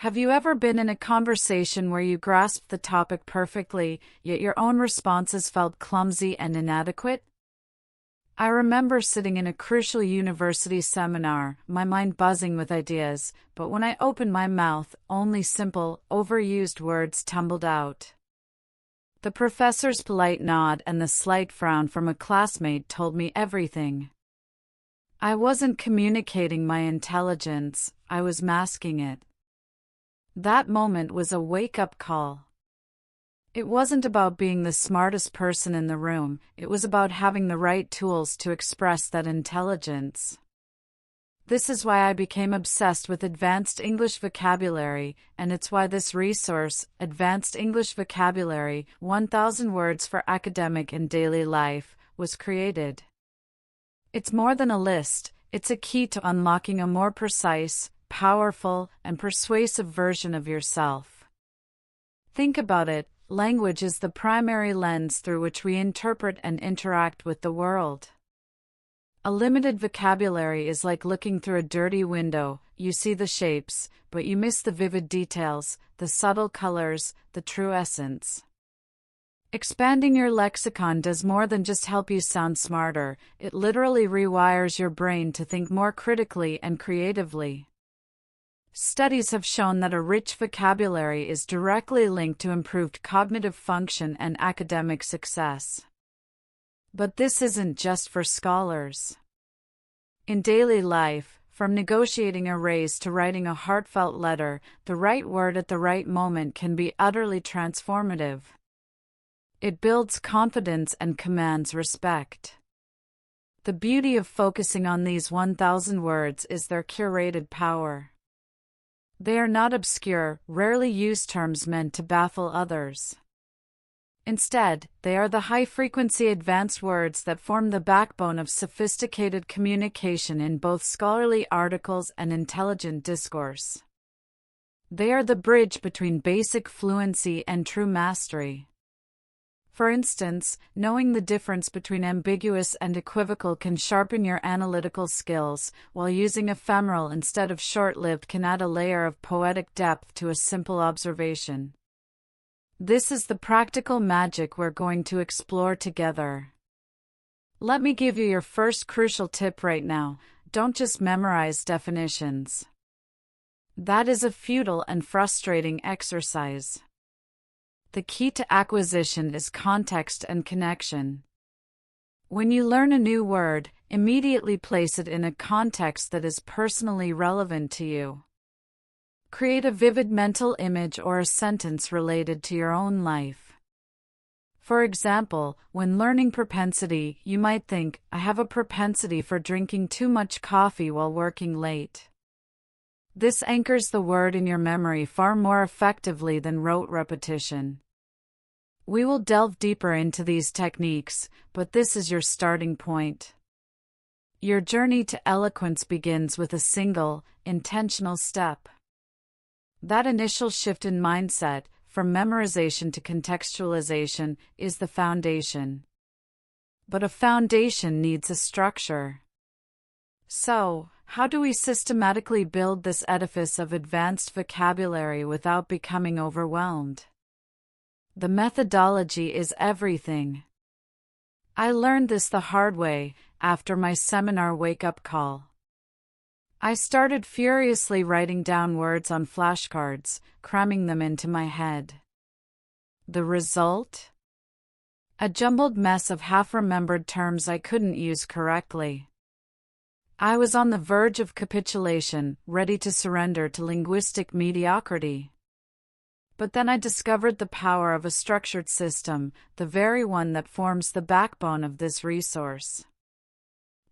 Have you ever been in a conversation where you grasped the topic perfectly, yet your own responses felt clumsy and inadequate? I remember sitting in a crucial university seminar, my mind buzzing with ideas, but when I opened my mouth, only simple, overused words tumbled out. The professor's polite nod and the slight frown from a classmate told me everything. I wasn't communicating my intelligence, I was masking it. That moment was a wake-up call. It wasn't about being the smartest person in the room, it was about having the right tools to express that intelligence. This is why I became obsessed with advanced English vocabulary, and it's why this resource, Advanced English Vocabulary, 1000 Words for Academic and Daily Life, was created. It's more than a list, it's a key to unlocking a more precise, powerful, and persuasive version of yourself. Think about it, language is the primary lens through which we interpret and interact with the world. A limited vocabulary is like looking through a dirty window. You see the shapes, but you miss the vivid details, the subtle colors, the true essence. Expanding your lexicon does more than just help you sound smarter, it literally rewires your brain to think more critically and creatively. Studies have shown that a rich vocabulary is directly linked to improved cognitive function and academic success. But this isn't just for scholars. In daily life, from negotiating a raise to writing a heartfelt letter, the right word at the right moment can be utterly transformative. It builds confidence and commands respect. The beauty of focusing on these 1000 words is their curated power. They are not obscure, rarely used terms meant to baffle others. Instead, they are the high-frequency advanced words that form the backbone of sophisticated communication in both scholarly articles and intelligent discourse. They are the bridge between basic fluency and true mastery. For instance, knowing the difference between ambiguous and equivocal can sharpen your analytical skills, while using ephemeral instead of short-lived can add a layer of poetic depth to a simple observation. This is the practical magic we're going to explore together. Let me give you your first crucial tip right now: don't just memorize definitions. That is a futile and frustrating exercise. The key to acquisition is context and connection. When you learn a new word, immediately place it in a context that is personally relevant to you. Create a vivid mental image or a sentence related to your own life. For example, when learning propensity, you might think, I have a propensity for drinking too much coffee while working late. This anchors the word in your memory far more effectively than rote repetition. We will delve deeper into these techniques, but this is your starting point. Your journey to eloquence begins with a single, intentional step. That initial shift in mindset, from memorization to contextualization, is the foundation. But a foundation needs a structure. So, how do we systematically build this edifice of advanced vocabulary without becoming overwhelmed? The methodology is everything. I learned this the hard way, after my seminar wake-up call. I started furiously writing down words on flashcards, cramming them into my head. The result? A jumbled mess of half-remembered terms I couldn't use correctly. I was on the verge of capitulation, ready to surrender to linguistic mediocrity. But then I discovered the power of a structured system, the very one that forms the backbone of this resource.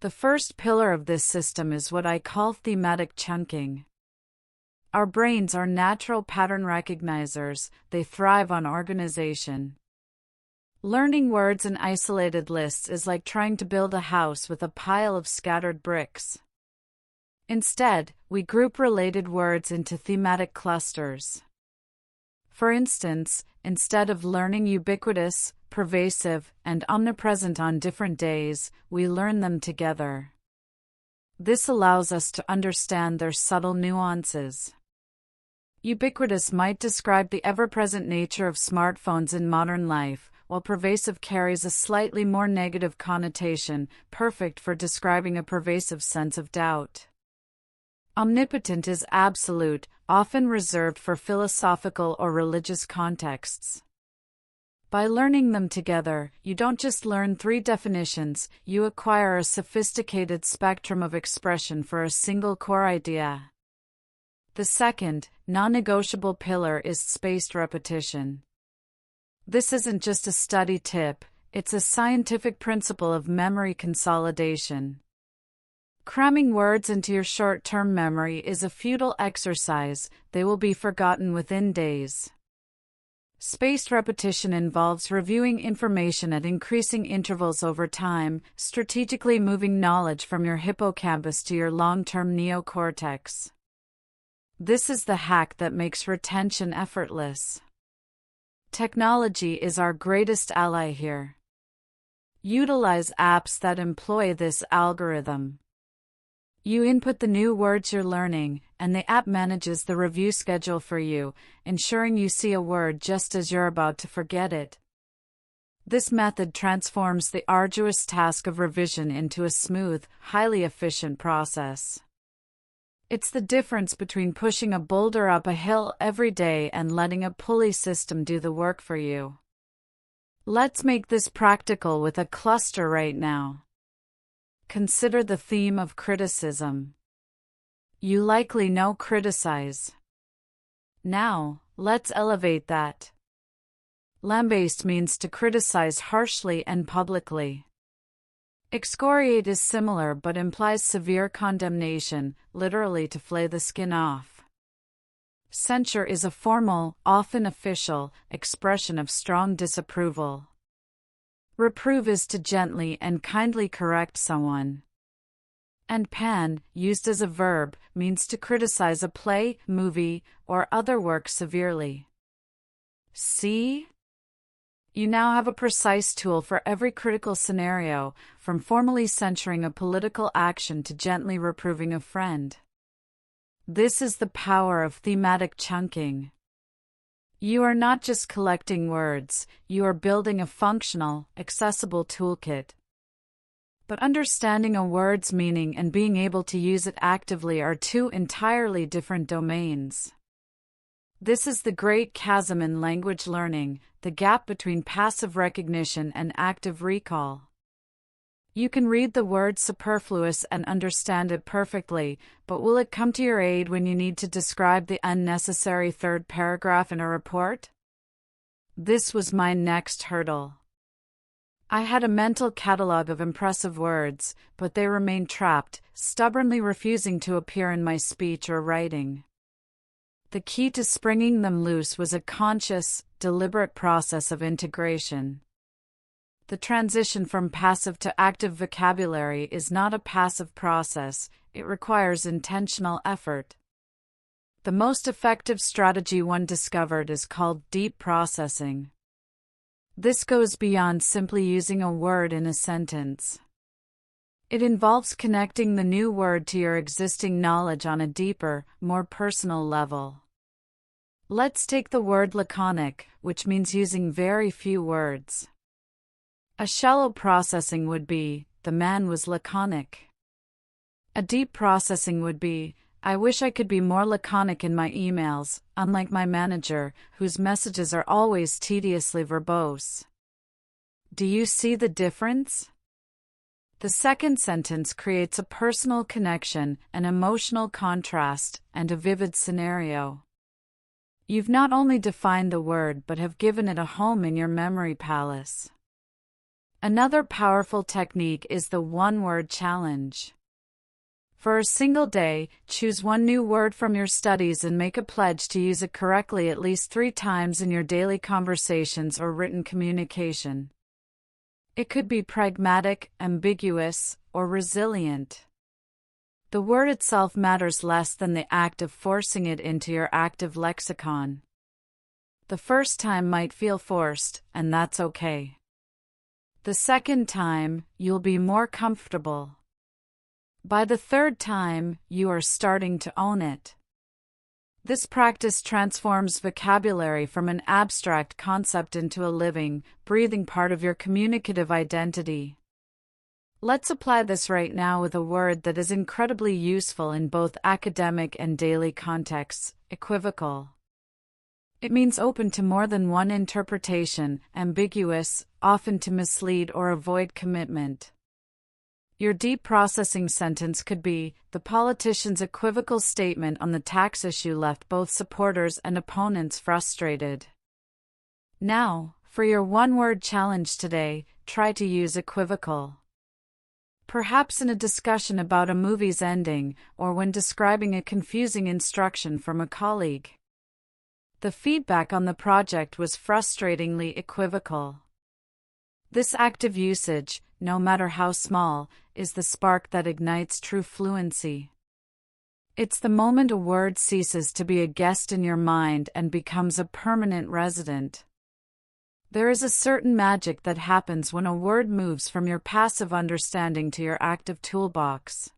The first pillar of this system is what I call thematic chunking. Our brains are natural pattern recognizers, they thrive on organization. Learning words in isolated lists is like trying to build a house with a pile of scattered bricks. Instead, we group related words into thematic clusters. For instance, instead of learning ubiquitous, pervasive, and omnipresent on different days, we learn them together. This allows us to understand their subtle nuances. Ubiquitous might describe the ever-present nature of smartphones in modern life, while pervasive carries a slightly more negative connotation, perfect for describing a pervasive sense of doubt. Omnipotent is absolute, often reserved for philosophical or religious contexts. By learning them together, you don't just learn three definitions, you acquire a sophisticated spectrum of expression for a single core idea. The second, non-negotiable pillar is spaced repetition. This isn't just a study tip, it's a scientific principle of memory consolidation. Cramming words into your short-term memory is a futile exercise, they will be forgotten within days. Spaced repetition involves reviewing information at increasing intervals over time, strategically moving knowledge from your hippocampus to your long-term neocortex. This is the hack that makes retention effortless. Technology is our greatest ally here. Utilize apps that employ this algorithm. You input the new words you're learning, and the app manages the review schedule for you, ensuring you see a word just as you're about to forget it. This method transforms the arduous task of revision into a smooth, highly efficient process. It's the difference between pushing a boulder up a hill every day and letting a pulley system do the work for you. Let's make this practical with a cluster right now. Consider the theme of criticism. You likely know criticize. Now, let's elevate that. Lambaste means to criticize harshly and publicly. Excoriate is similar but implies severe condemnation, literally to flay the skin off. Censure is a formal, often official, expression of strong disapproval. Reprove is to gently and kindly correct someone. And pan, used as a verb, means to criticize a play, movie, or other work severely. See? You now have a precise tool for every critical scenario, from formally censuring a political action to gently reproving a friend. This is the power of thematic chunking. You are not just collecting words, you are building a functional, accessible toolkit. But understanding a word's meaning and being able to use it actively are two entirely different domains. This is the great chasm in language learning, the gap between passive recognition and active recall. You can read the word superfluous and understand it perfectly, but will it come to your aid when you need to describe the unnecessary third paragraph in a report? This was my next hurdle. I had a mental catalog of impressive words, but they remained trapped, stubbornly refusing to appear in my speech or writing. The key to springing them loose was a conscious, deliberate process of integration. The transition from passive to active vocabulary is not a passive process, it requires intentional effort. The most effective strategy one discovered is called deep processing. This goes beyond simply using a word in a sentence. It involves connecting the new word to your existing knowledge on a deeper, more personal level. Let's take the word laconic, which means using very few words. A shallow processing would be, the man was laconic. A deep processing would be, I wish I could be more laconic in my emails, unlike my manager, whose messages are always tediously verbose. Do you see the difference? The second sentence creates a personal connection, an emotional contrast, and a vivid scenario. You've not only defined the word but have given it a home in your memory palace. Another powerful technique is the one-word challenge. For a single day, choose one new word from your studies and make a pledge to use it correctly at least 3 times in your daily conversations or written communication. It could be pragmatic, ambiguous, or resilient. The word itself matters less than the act of forcing it into your active lexicon. The first time might feel forced, and that's okay. The second time, you'll be more comfortable. By the third time, you are starting to own it. This practice transforms vocabulary from an abstract concept into a living, breathing part of your communicative identity. Let's apply this right now with a word that is incredibly useful in both academic and daily contexts: equivocal. It means open to more than one interpretation, ambiguous, often to mislead or avoid commitment. Your deep processing sentence could be, "The politician's equivocal statement on the tax issue left both supporters and opponents frustrated." Now, for your one-word challenge today, try to use equivocal. Perhaps in a discussion about a movie's ending, or when describing a confusing instruction from a colleague. The feedback on the project was frustratingly equivocal. This active usage, no matter how small, is the spark that ignites true fluency. It's the moment a word ceases to be a guest in your mind and becomes a permanent resident. There is a certain magic that happens when a word moves from your passive understanding to your active toolbox.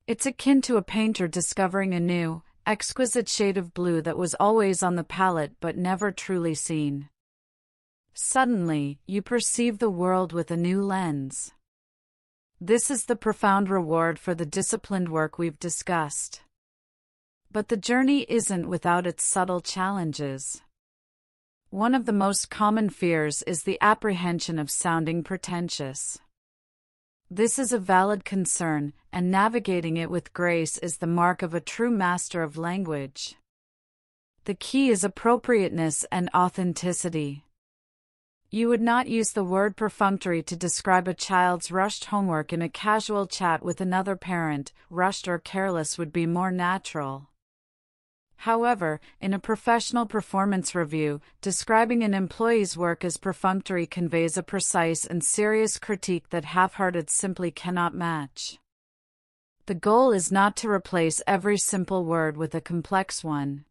It's akin to a painter discovering a new, exquisite shade of blue that was always on the palette but never truly seen. Suddenly, you perceive the world with a new lens. This is the profound reward for the disciplined work we've discussed. But the journey isn't without its subtle challenges. One of the most common fears is the apprehension of sounding pretentious. This is a valid concern, and navigating it with grace is the mark of a true master of language. The key is appropriateness and authenticity. You would not use the word perfunctory to describe a child's rushed homework in a casual chat with another parent. Rushed or careless would be more natural. However, in a professional performance review, describing an employee's work as perfunctory conveys a precise and serious critique that half-hearted simply cannot match. The goal is not to replace every simple word with a complex one.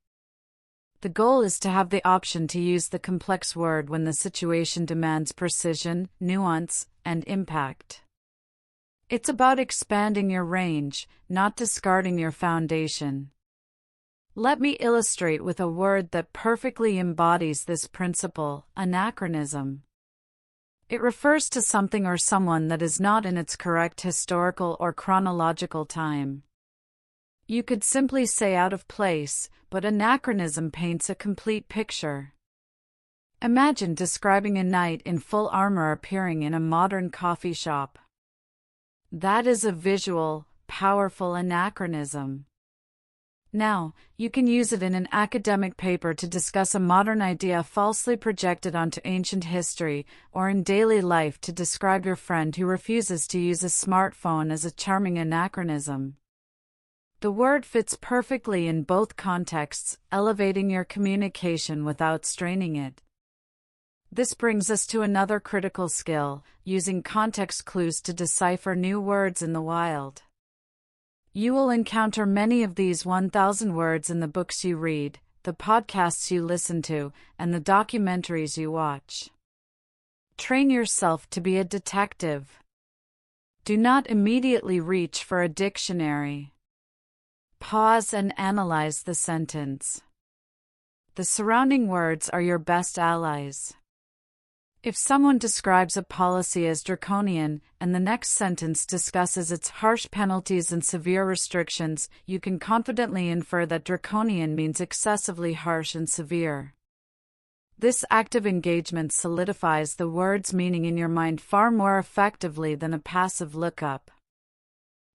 The goal is to have the option to use the complex word when the situation demands precision, nuance, and impact. It's about expanding your range, not discarding your foundation. Let me illustrate with a word that perfectly embodies this principle: anachronism. It refers to something or someone that is not in its correct historical or chronological time. You could simply say out of place, but anachronism paints a complete picture. Imagine describing a knight in full armor appearing in a modern coffee shop. That is a visual, powerful anachronism. Now, you can use it in an academic paper to discuss a modern idea falsely projected onto ancient history, or in daily life to describe your friend who refuses to use a smartphone as a charming anachronism. The word fits perfectly in both contexts, elevating your communication without straining it. This brings us to another critical skill: using context clues to decipher new words in the wild. You will encounter many of these 1,000 words in the books you read, the podcasts you listen to, and the documentaries you watch. Train yourself to be a detective. Do not immediately reach for a dictionary. Pause and analyze the sentence. The surrounding words are your best allies. If someone describes a policy as draconian, and the next sentence discusses its harsh penalties and severe restrictions, you can confidently infer that draconian means excessively harsh and severe. This active engagement solidifies the word's meaning in your mind far more effectively than a passive lookup.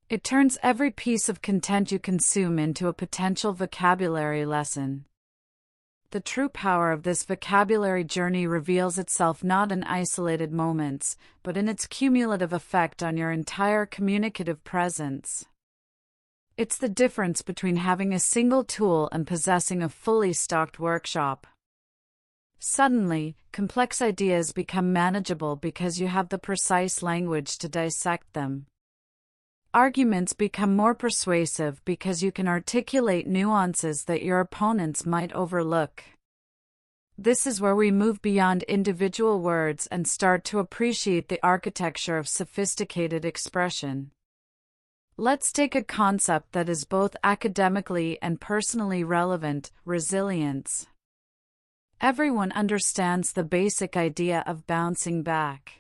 It turns every piece of content you consume into a potential vocabulary lesson. The true power of this vocabulary journey reveals itself not in isolated moments, but in its cumulative effect on your entire communicative presence. It's the difference between having a single tool and possessing a fully stocked workshop. Suddenly, complex ideas become manageable because you have the precise language to dissect them. Arguments become more persuasive because you can articulate nuances that your opponents might overlook. This is where we move beyond individual words and start to appreciate the architecture of sophisticated expression. Let's take a concept that is both academically and personally relevant: resilience. Everyone understands the basic idea of bouncing back.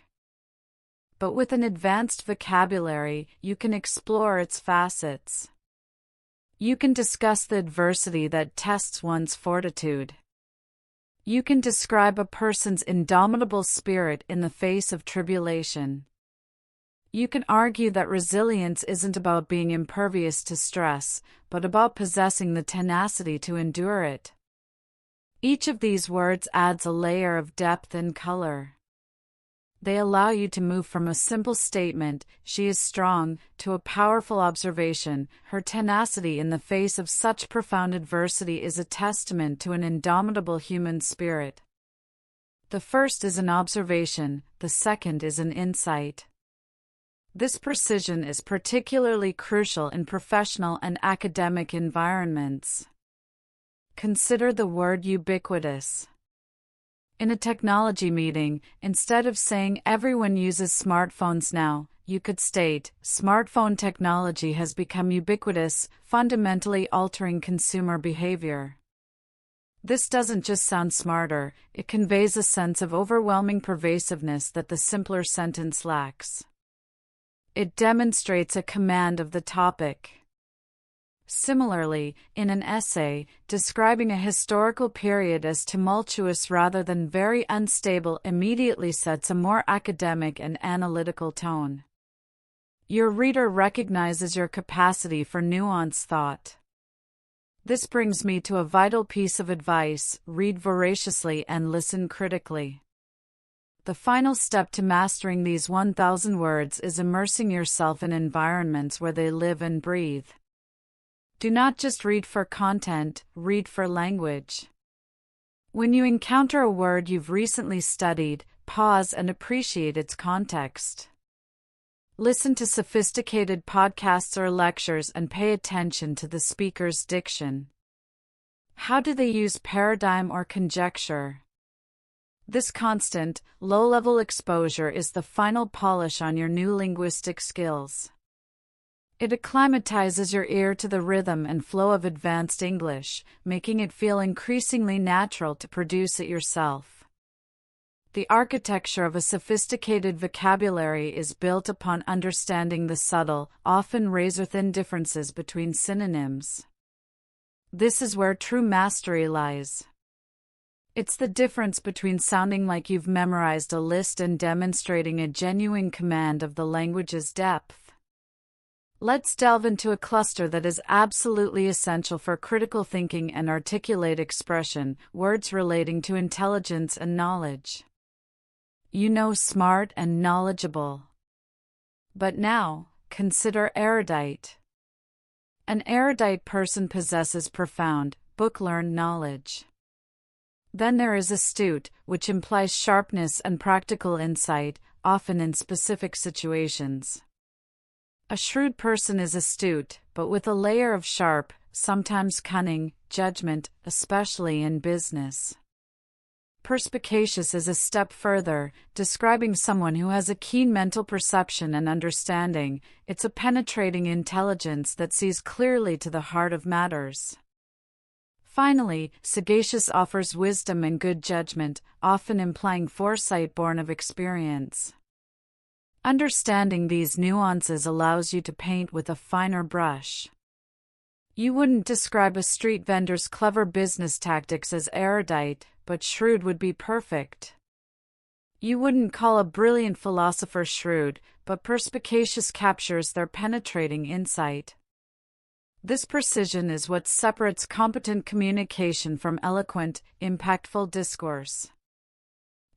But with an advanced vocabulary, you can explore its facets. You can discuss the adversity that tests one's fortitude. You can describe a person's indomitable spirit in the face of tribulation. You can argue that resilience isn't about being impervious to stress, but about possessing the tenacity to endure it. Each of these words adds a layer of depth and color. They allow you to move from a simple statement, "She is strong," to a powerful observation, "Her tenacity in the face of such profound adversity is a testament to an indomitable human spirit." The first is an observation, the second is an insight. This precision is particularly crucial in professional and academic environments. Consider the word ubiquitous. In a technology meeting, instead of saying "everyone uses smartphones now," you could state, "Smartphone technology has become ubiquitous, fundamentally altering consumer behavior." This doesn't just sound smarter, it conveys a sense of overwhelming pervasiveness that the simpler sentence lacks. It demonstrates a command of the topic. Similarly, in an essay, describing a historical period as tumultuous rather than very unstable immediately sets a more academic and analytical tone. Your reader recognizes your capacity for nuanced thought. This brings me to a vital piece of advice: read voraciously and listen critically. The final step to mastering these 1,000 words is immersing yourself in environments where they live and breathe. Do not just read for content, read for language. When you encounter a word you've recently studied, pause and appreciate its context. Listen to sophisticated podcasts or lectures and pay attention to the speaker's diction. How do they use paradigm or conjecture? This constant, low-level exposure is the final polish on your new linguistic skills. It acclimatizes your ear to the rhythm and flow of advanced English, making it feel increasingly natural to produce it yourself. The architecture of a sophisticated vocabulary is built upon understanding the subtle, often razor-thin differences between synonyms. This is where true mastery lies. It's the difference between sounding like you've memorized a list and demonstrating a genuine command of the language's depth. Let's delve into a cluster that is absolutely essential for critical thinking and articulate expression: words relating to intelligence and knowledge. You know, smart and knowledgeable. But now, consider erudite. An erudite person possesses profound, book-learned knowledge. Then there is astute, which implies sharpness and practical insight, often in specific situations. A shrewd person is astute, but with a layer of sharp, sometimes cunning, judgment, especially in business. Perspicacious is a step further, describing someone who has a keen mental perception and understanding. It's a penetrating intelligence that sees clearly to the heart of matters. Finally, sagacious offers wisdom and good judgment, often implying foresight born of experience. Understanding these nuances allows you to paint with a finer brush. You wouldn't describe a street vendor's clever business tactics as erudite, but shrewd would be perfect. You wouldn't call a brilliant philosopher shrewd, but perspicacious captures their penetrating insight. This precision is what separates competent communication from eloquent, impactful discourse.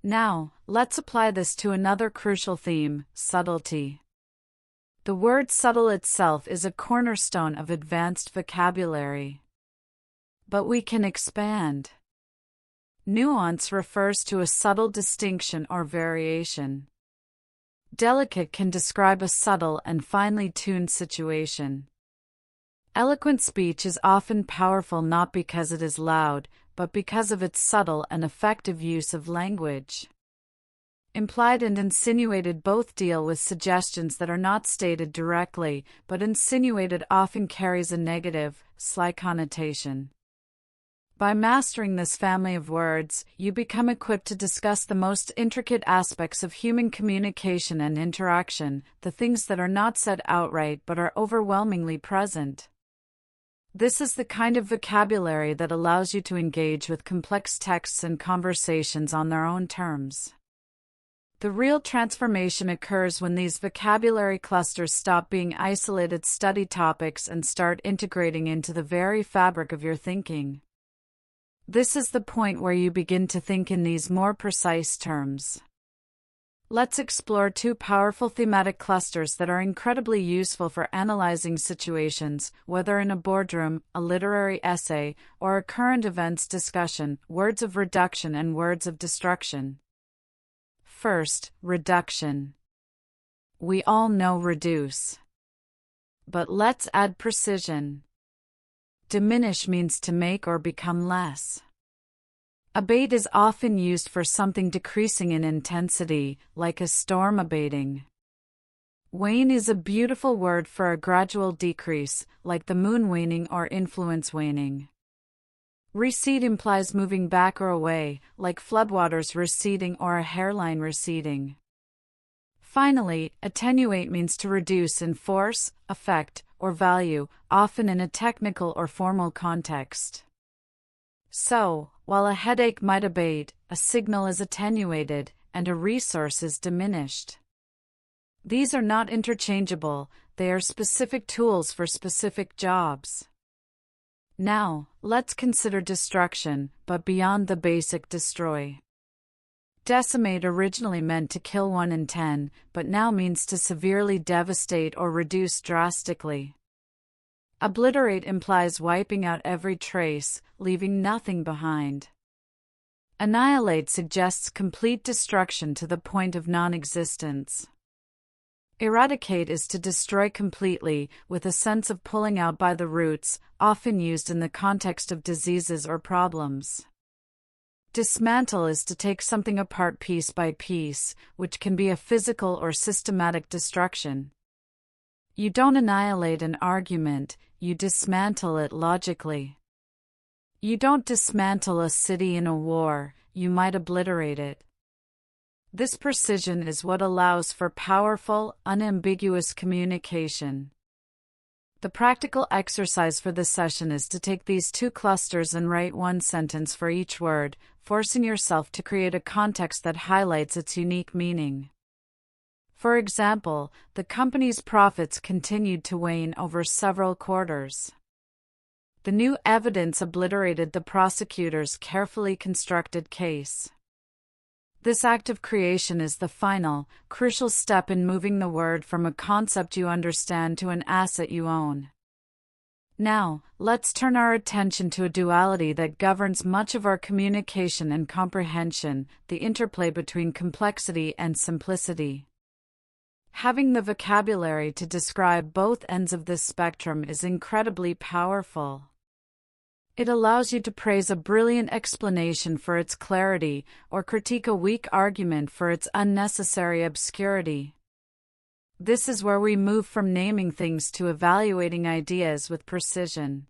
Now, let's apply this to another crucial theme: subtlety. The word subtle itself is a cornerstone of advanced vocabulary. But we can expand. Nuance refers to a subtle distinction or variation. Delicate can describe a subtle and finely tuned situation. Eloquent speech is often powerful not because it is loud, but because of its subtle and effective use of language. Implied and insinuated both deal with suggestions that are not stated directly, but insinuated often carries a negative, sly connotation. By mastering this family of words, you become equipped to discuss the most intricate aspects of human communication and interaction, the things that are not said outright but are overwhelmingly present. This is the kind of vocabulary that allows you to engage with complex texts and conversations on their own terms. The real transformation occurs when these vocabulary clusters stop being isolated study topics and start integrating into the very fabric of your thinking. This is the point where you begin to think in these more precise terms. Let's explore two powerful thematic clusters that are incredibly useful for analyzing situations, whether in a boardroom, a literary essay, or a current events discussion: words of reduction and words of destruction. First, reduction. We all know reduce. But let's add precision. Diminish means to make or become less. Abate is often used for something decreasing in intensity, like a storm abating. Wane is a beautiful word for a gradual decrease, like the moon waning or influence waning. Recede implies moving back or away, like floodwaters receding or a hairline receding. Finally, attenuate means to reduce in force, effect, or value, often in a technical or formal context. So, while a headache might abate, a signal is attenuated, and a resource is diminished. These are not interchangeable, they are specific tools for specific jobs. Now, let's consider destruction, but beyond the basic destroy. Decimate originally meant to kill 1 in 10, but now means to severely devastate or reduce drastically. Obliterate implies wiping out every trace, leaving nothing behind. Annihilate suggests complete destruction to the point of non-existence. Eradicate is to destroy completely, with a sense of pulling out by the roots, often used in the context of diseases or problems. Dismantle is to take something apart piece by piece, which can be a physical or systematic destruction. You don't annihilate an argument, you dismantle it logically. You don't dismantle a city in a war, you might obliterate it. This precision is what allows for powerful, unambiguous communication. The practical exercise for this session is to take these two clusters and write one sentence for each word, forcing yourself to create a context that highlights its unique meaning. For example, the company's profits continued to wane over several quarters. The new evidence obliterated the prosecutor's carefully constructed case. This act of creation is the final, crucial step in moving the word from a concept you understand to an asset you own. Now, let's turn our attention to a duality that governs much of our communication and comprehension: the interplay between complexity and simplicity. Having the vocabulary to describe both ends of this spectrum is incredibly powerful. It allows you to praise a brilliant explanation for its clarity, or critique a weak argument for its unnecessary obscurity. This is where we move from naming things to evaluating ideas with precision.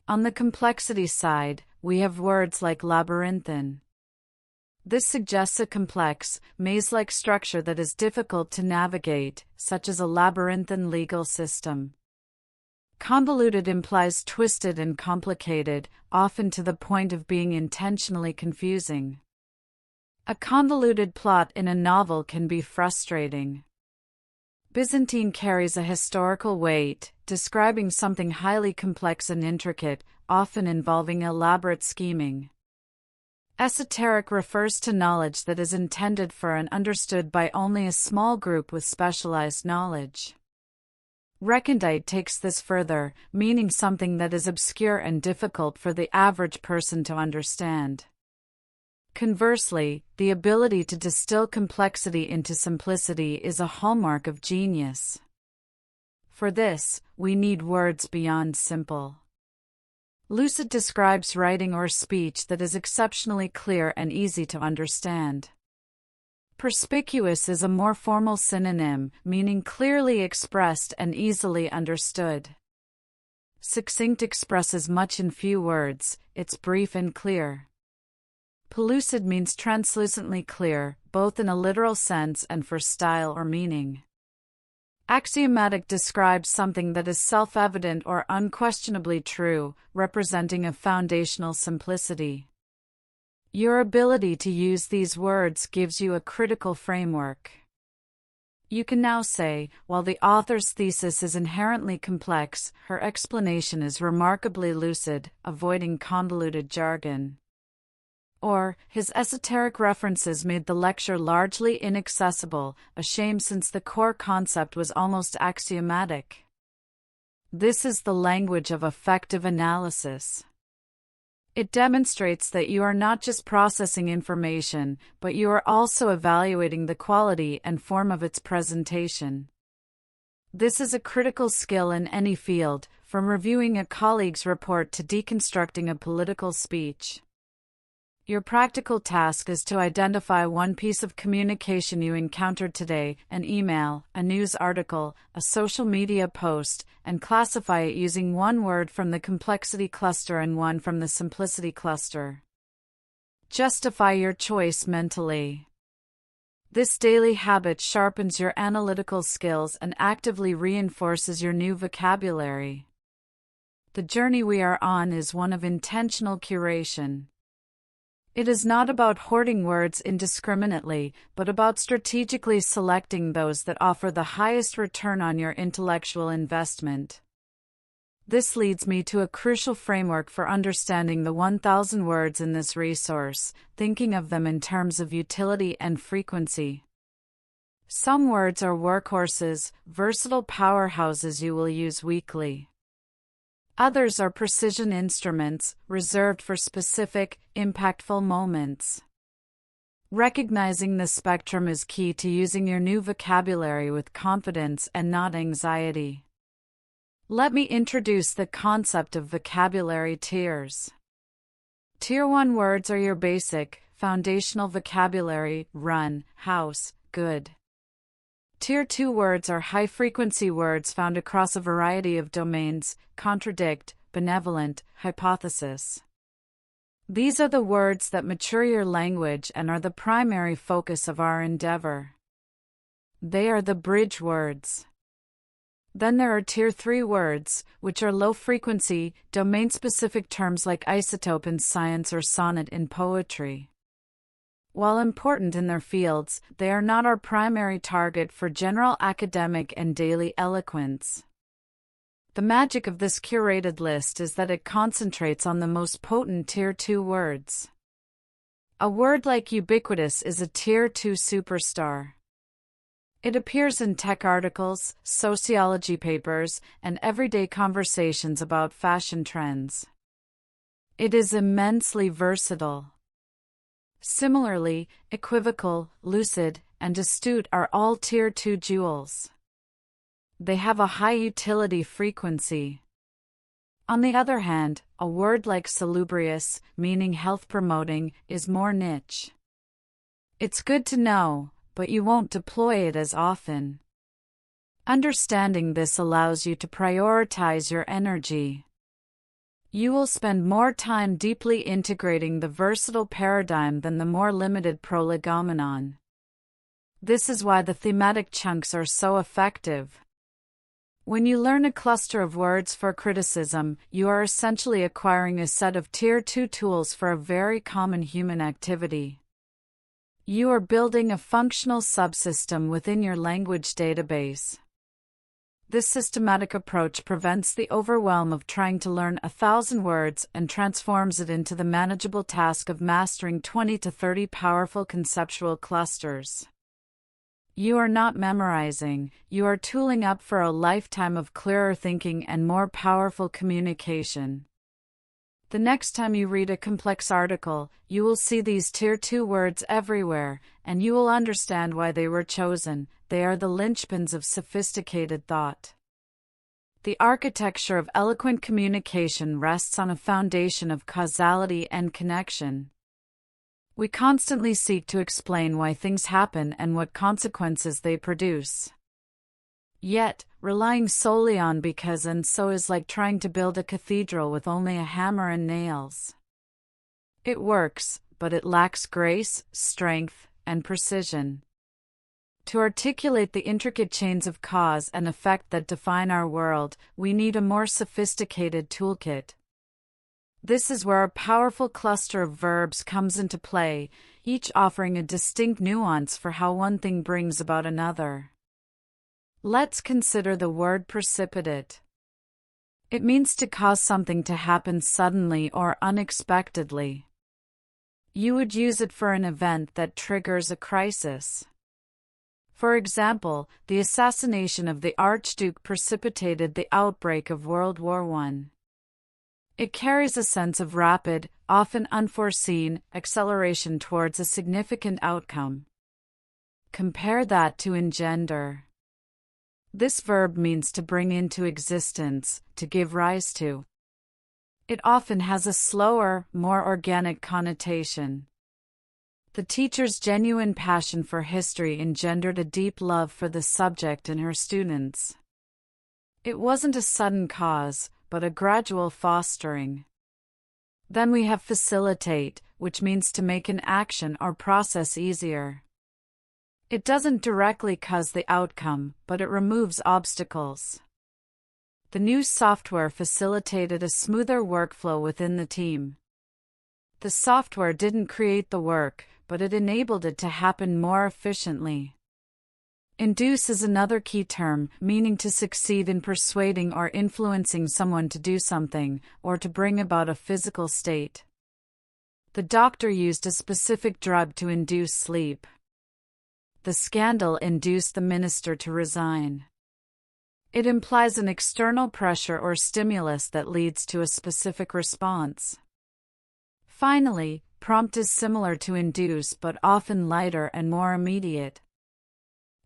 On the complexity side, we have words like labyrinthine. This suggests a complex, maze-like structure that is difficult to navigate, such as a labyrinthine legal system. Convoluted implies twisted and complicated, often to the point of being intentionally confusing. A convoluted plot in a novel can be frustrating. Byzantine carries a historical weight, describing something highly complex and intricate, often involving elaborate scheming. Esoteric refers to knowledge that is intended for and understood by only a small group with specialized knowledge. Recondite takes this further, meaning something that is obscure and difficult for the average person to understand. Conversely, the ability to distill complexity into simplicity is a hallmark of genius. For this, we need words beyond simple. Lucid describes writing or speech that is exceptionally clear and easy to understand. Perspicuous is a more formal synonym, meaning clearly expressed and easily understood. Succinct expresses much in few words, it's brief and clear. Pellucid means translucently clear, both in a literal sense and for style or meaning. Axiomatic describes something that is self-evident or unquestionably true, representing a foundational simplicity. Your ability to use these words gives you a critical framework. You can now say, while the author's thesis is inherently complex, her explanation is remarkably lucid, avoiding convoluted jargon. Or, his esoteric references made the lecture largely inaccessible, a shame since the core concept was almost axiomatic. This is the language of effective analysis. It demonstrates that you are not just processing information, but you are also evaluating the quality and form of its presentation. This is a critical skill in any field, from reviewing a colleague's report to deconstructing a political speech. Your practical task is to identify one piece of communication you encountered today, an email, a news article, a social media post, and classify it using one word from the complexity cluster and one from the simplicity cluster. Justify your choice mentally. This daily habit sharpens your analytical skills and actively reinforces your new vocabulary. The journey we are on is one of intentional curation. It is not about hoarding words indiscriminately, but about strategically selecting those that offer the highest return on your intellectual investment. This leads me to a crucial framework for understanding the 1,000 words in this resource, thinking of them in terms of utility and frequency. Some words are workhorses, versatile powerhouses you will use weekly. Others are precision instruments, reserved for specific, impactful moments. Recognizing this spectrum is key to using your new vocabulary with confidence and not anxiety. Let me introduce the concept of vocabulary tiers. Tier 1 words are your basic, foundational vocabulary: run, house, good. Tier 2 words are high-frequency words found across a variety of domains: contradict, benevolent, hypothesis. These are the words that mature your language and are the primary focus of our endeavor. They are the bridge words. Then there are Tier 3 words, which are low-frequency, domain-specific terms like isotope in science or sonnet in poetry. While important in their fields, they are not our primary target for general academic and daily eloquence. The magic of this curated list is that it concentrates on the most potent Tier 2 words. A word like ubiquitous is a Tier 2 superstar. It appears in tech articles, sociology papers, and everyday conversations about fashion trends. It is immensely versatile. Similarly, equivocal, lucid, and astute are all Tier 2 jewels. They have a high utility frequency. On the other hand, a word like salubrious, meaning health-promoting, is more niche. It's good to know, but you won't deploy it as often. Understanding this allows you to prioritize your energy. You will spend more time deeply integrating the versatile paradigm than the more limited prolegomenon. This is why the thematic chunks are so effective. When you learn a cluster of words for criticism, you are essentially acquiring a set of Tier 2 tools for a very common human activity. You are building a functional subsystem within your language database. This systematic approach prevents the overwhelm of trying to learn 1,000 words and transforms it into the manageable task of mastering 20 to 30 powerful conceptual clusters. You are not memorizing, you are tooling up for a lifetime of clearer thinking and more powerful communication. The next time you read a complex article, you will see these Tier 2 words everywhere, and you will understand why they were chosen. They are the linchpins of sophisticated thought. The architecture of eloquent communication rests on a foundation of causality and connection. We constantly seek to explain why things happen and what consequences they produce. Yet, relying solely on because and so is like trying to build a cathedral with only a hammer and nails. It works, but it lacks grace, strength, and precision. To articulate the intricate chains of cause and effect that define our world, we need a more sophisticated toolkit. This is where a powerful cluster of verbs comes into play, each offering a distinct nuance for how one thing brings about another. Let's consider the word precipitate. It means to cause something to happen suddenly or unexpectedly. You would use it for an event that triggers a crisis. For example, the assassination of the Archduke precipitated the outbreak of World War I. It carries a sense of rapid, often unforeseen, acceleration towards a significant outcome. Compare that to engender. This verb means to bring into existence, to give rise to. It often has a slower, more organic connotation. The teacher's genuine passion for history engendered a deep love for the subject in her students. It wasn't a sudden cause, but a gradual fostering. Then we have facilitate, which means to make an action or process easier. It doesn't directly cause the outcome, but it removes obstacles. The new software facilitated a smoother workflow within the team. The software didn't create the work, but it enabled it to happen more efficiently. Induce is another key term, meaning to succeed in persuading or influencing someone to do something, or to bring about a physical state. The doctor used a specific drug to induce sleep. The scandal induced the minister to resign. It implies an external pressure or stimulus that leads to a specific response. Finally, prompt is similar to induce but often lighter and more immediate.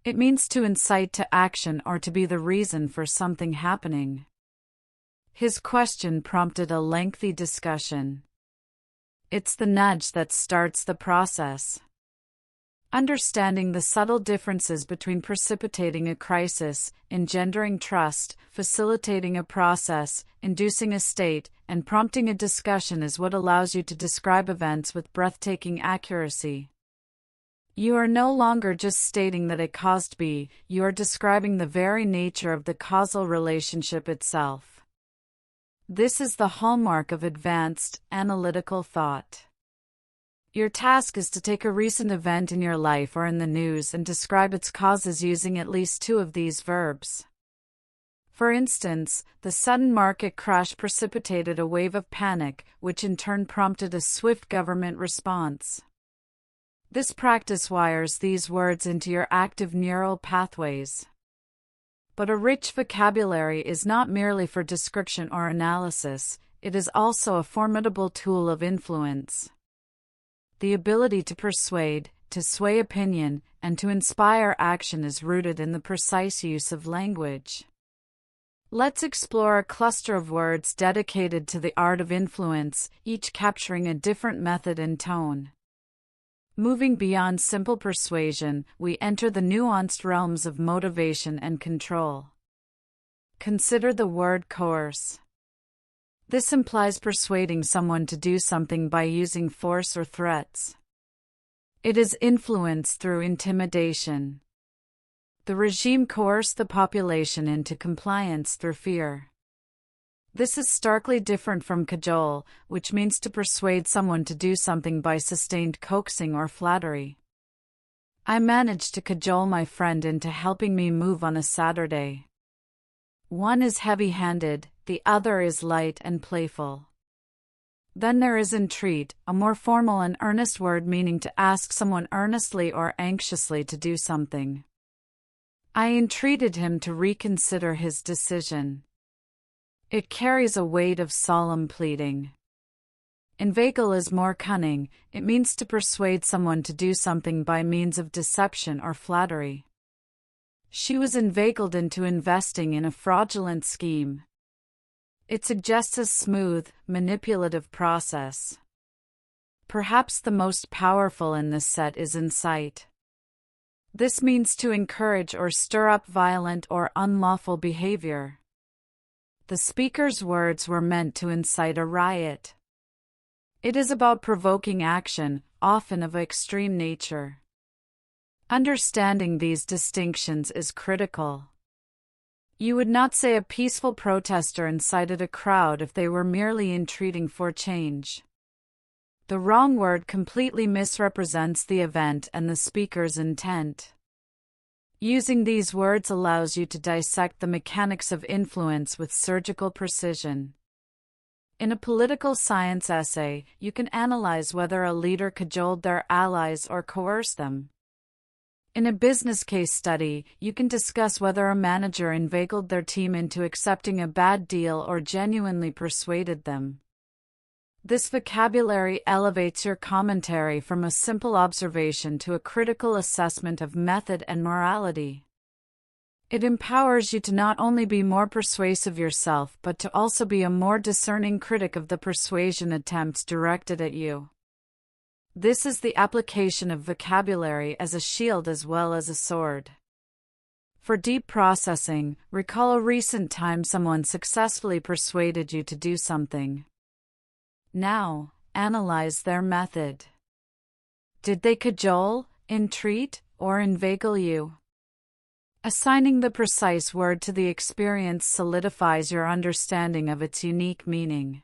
It means to incite to action or to be the reason for something happening. His question prompted a lengthy discussion. It's the nudge that starts the process. Understanding the subtle differences between precipitating a crisis, engendering trust, facilitating a process, inducing a state, and prompting a discussion is what allows you to describe events with breathtaking accuracy. You are no longer just stating that it caused B, you are describing the very nature of the causal relationship itself. This is the hallmark of advanced, analytical thought. Your task is to take a recent event in your life or in the news and describe its causes using at least two of these verbs. For instance, the sudden market crash precipitated a wave of panic, which in turn prompted a swift government response. This practice wires these words into your active neural pathways. But a rich vocabulary is not merely for description or analysis, it is also a formidable tool of influence. The ability to persuade, to sway opinion, and to inspire action is rooted in the precise use of language. Let's explore a cluster of words dedicated to the art of influence, each capturing a different method and tone. Moving beyond simple persuasion, we enter the nuanced realms of motivation and control. Consider the word coerce. This implies persuading someone to do something by using force or threats. It is influence through intimidation. The regime coerced the population into compliance through fear. This is starkly different from cajole, which means to persuade someone to do something by sustained coaxing or flattery. I managed to cajole my friend into helping me move on a Saturday. One is heavy-handed, the other is light and playful. Then there is entreat, a more formal and earnest word meaning to ask someone earnestly or anxiously to do something. I entreated him to reconsider his decision. It carries a weight of solemn pleading. Inveigle is more cunning, it means to persuade someone to do something by means of deception or flattery. She was inveigled into investing in a fraudulent scheme. It suggests a smooth, manipulative process. perhaps the most powerful in this set is incite. This means to encourage or stir up violent or unlawful behavior. The speaker's words were meant to incite a riot. It is about provoking action, often of extreme nature. Understanding these distinctions is critical. You would not say a peaceful protester incited a crowd if they were merely entreating for change. The wrong word completely misrepresents the event and the speaker's intent. Using these words allows you to dissect the mechanics of influence with surgical precision. In a political science essay, you can analyze whether a leader cajoled their allies or coerced them. In a business case study, you can discuss whether a manager inveigled their team into accepting a bad deal or genuinely persuaded them. This vocabulary elevates your commentary from a simple observation to a critical assessment of method and morality. It empowers you to not only be more persuasive yourself but to also be a more discerning critic of the persuasion attempts directed at you. This is the application of vocabulary as a shield as well as a sword. For deep processing, recall a recent time someone successfully persuaded you to do something. Now, analyze their method. Did they cajole, entreat, or inveigle you? Assigning the precise word to the experience solidifies your understanding of its unique meaning.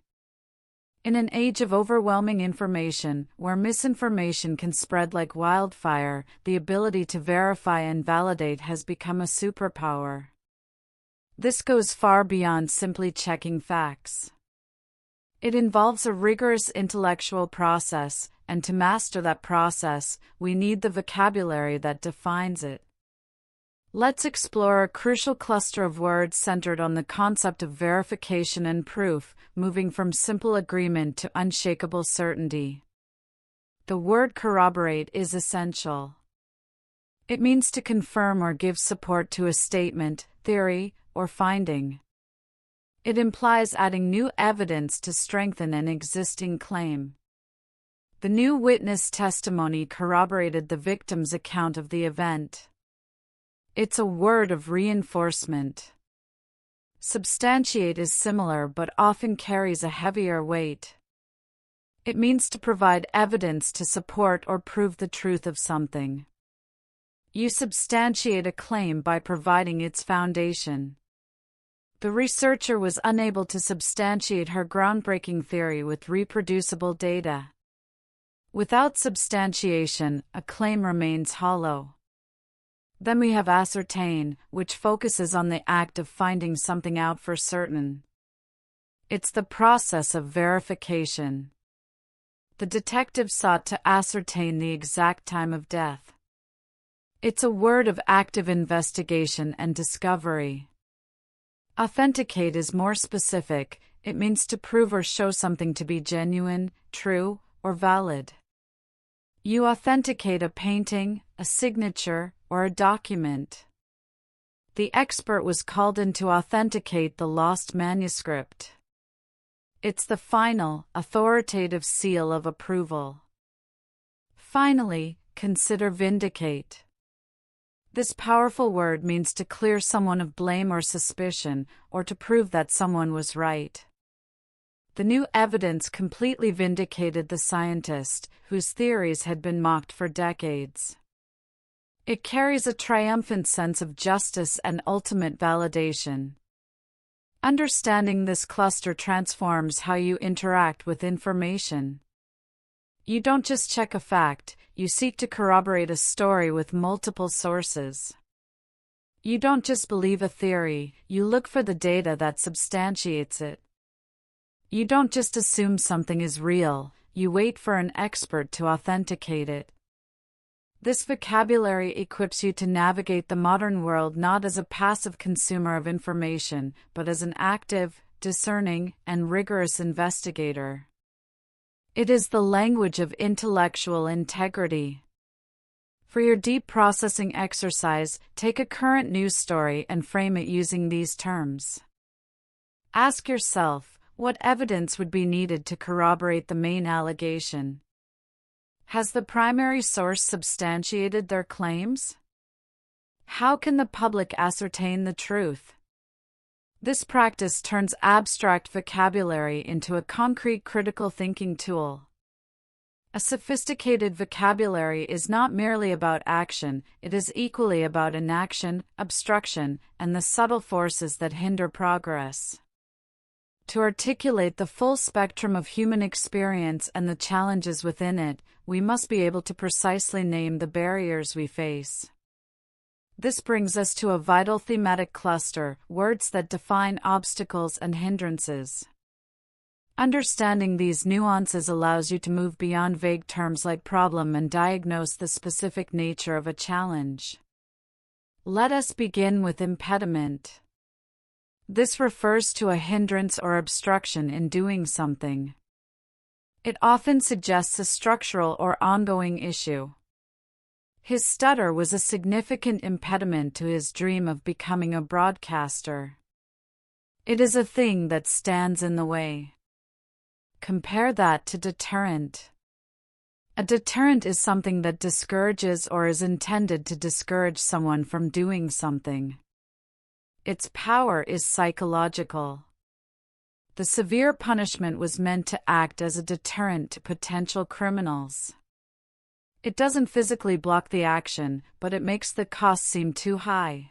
In an age of overwhelming information, where misinformation can spread like wildfire, the ability to verify and validate has become a superpower. This goes far beyond simply checking facts. It involves a rigorous intellectual process, and to master that process, we need the vocabulary that defines it. Let's explore a crucial cluster of words centered on the concept of verification and proof, moving from simple agreement to unshakable certainty. The word corroborate is essential. It means to confirm or give support to a statement, theory, or finding. It implies adding new evidence to strengthen an existing claim. The new witness testimony corroborated the victim's account of the event. It's a word of reinforcement. Substantiate is similar but often carries a heavier weight. It means to provide evidence to support or prove the truth of something. You substantiate a claim by providing its foundation. The researcher was unable to substantiate her groundbreaking theory with reproducible data. Without substantiation, a claim remains hollow. Then we have ascertain, which focuses on the act of finding something out for certain. It's the process of verification. The detective sought to ascertain the exact time of death. It's a word of active investigation and discovery. Authenticate is more specific. It means to prove or show something to be genuine, true, or valid. You authenticate a painting, a signature, or a document. The expert was called in to authenticate the lost manuscript. It's the final, authoritative seal of approval. Finally, consider vindicate. This powerful word means to clear someone of blame or suspicion, or to prove that someone was right. The new evidence completely vindicated the scientist, whose theories had been mocked for decades. It carries a triumphant sense of justice and ultimate validation. Understanding this cluster transforms how you interact with information. You don't just check a fact, you seek to corroborate a story with multiple sources. You don't just believe a theory, you look for the data that substantiates it. You don't just assume something is real, you wait for an expert to authenticate it. This vocabulary equips you to navigate the modern world not as a passive consumer of information, but as an active, discerning, and rigorous investigator. It is the language of intellectual integrity. For your deep processing exercise, take a current news story and frame it using these terms. Ask yourself, what evidence would be needed to corroborate the main allegation? Has the primary source substantiated their claims? How can the public ascertain the truth? This practice turns abstract vocabulary into a concrete critical thinking tool. A sophisticated vocabulary is not merely about action, it is equally about inaction, obstruction, and the subtle forces that hinder progress. To articulate the full spectrum of human experience and the challenges within it, we must be able to precisely name the barriers we face. This brings us to a vital thematic cluster, words that define obstacles and hindrances. Understanding these nuances allows you to move beyond vague terms like problem and diagnose the specific nature of a challenge. Let us begin with impediment. This refers to a hindrance or obstruction in doing something. It often suggests a structural or ongoing issue. His stutter was a significant impediment to his dream of becoming a broadcaster. It is a thing that stands in the way. Compare that to deterrent. A deterrent is something that discourages or is intended to discourage someone from doing something. Its power is psychological. The severe punishment was meant to act as a deterrent to potential criminals. It doesn't physically block the action, but it makes the cost seem too high.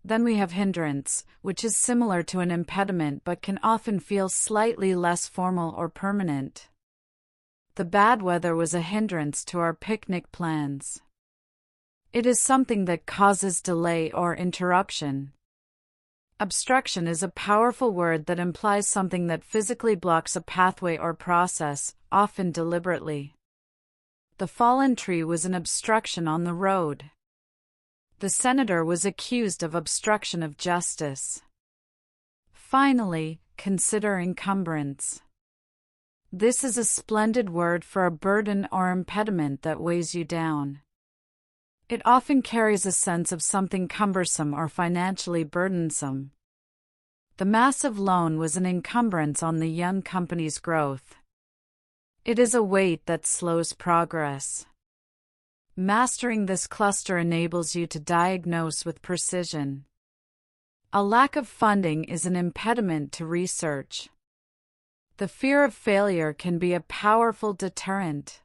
Then we have hindrance, which is similar to an impediment but can often feel slightly less formal or permanent. The bad weather was a hindrance to our picnic plans. It is something that causes delay or interruption. Obstruction is a powerful word that implies something that physically blocks a pathway or process, often deliberately. The fallen tree was an obstruction on the road. The senator was accused of obstruction of justice. Finally, consider encumbrance. This is a splendid word for a burden or impediment that weighs you down. It often carries a sense of something cumbersome or financially burdensome. The massive loan was an encumbrance on the young company's growth. It is a weight that slows progress. Mastering this cluster enables you to diagnose with precision. A lack of funding is an impediment to research. The fear of failure can be a powerful deterrent.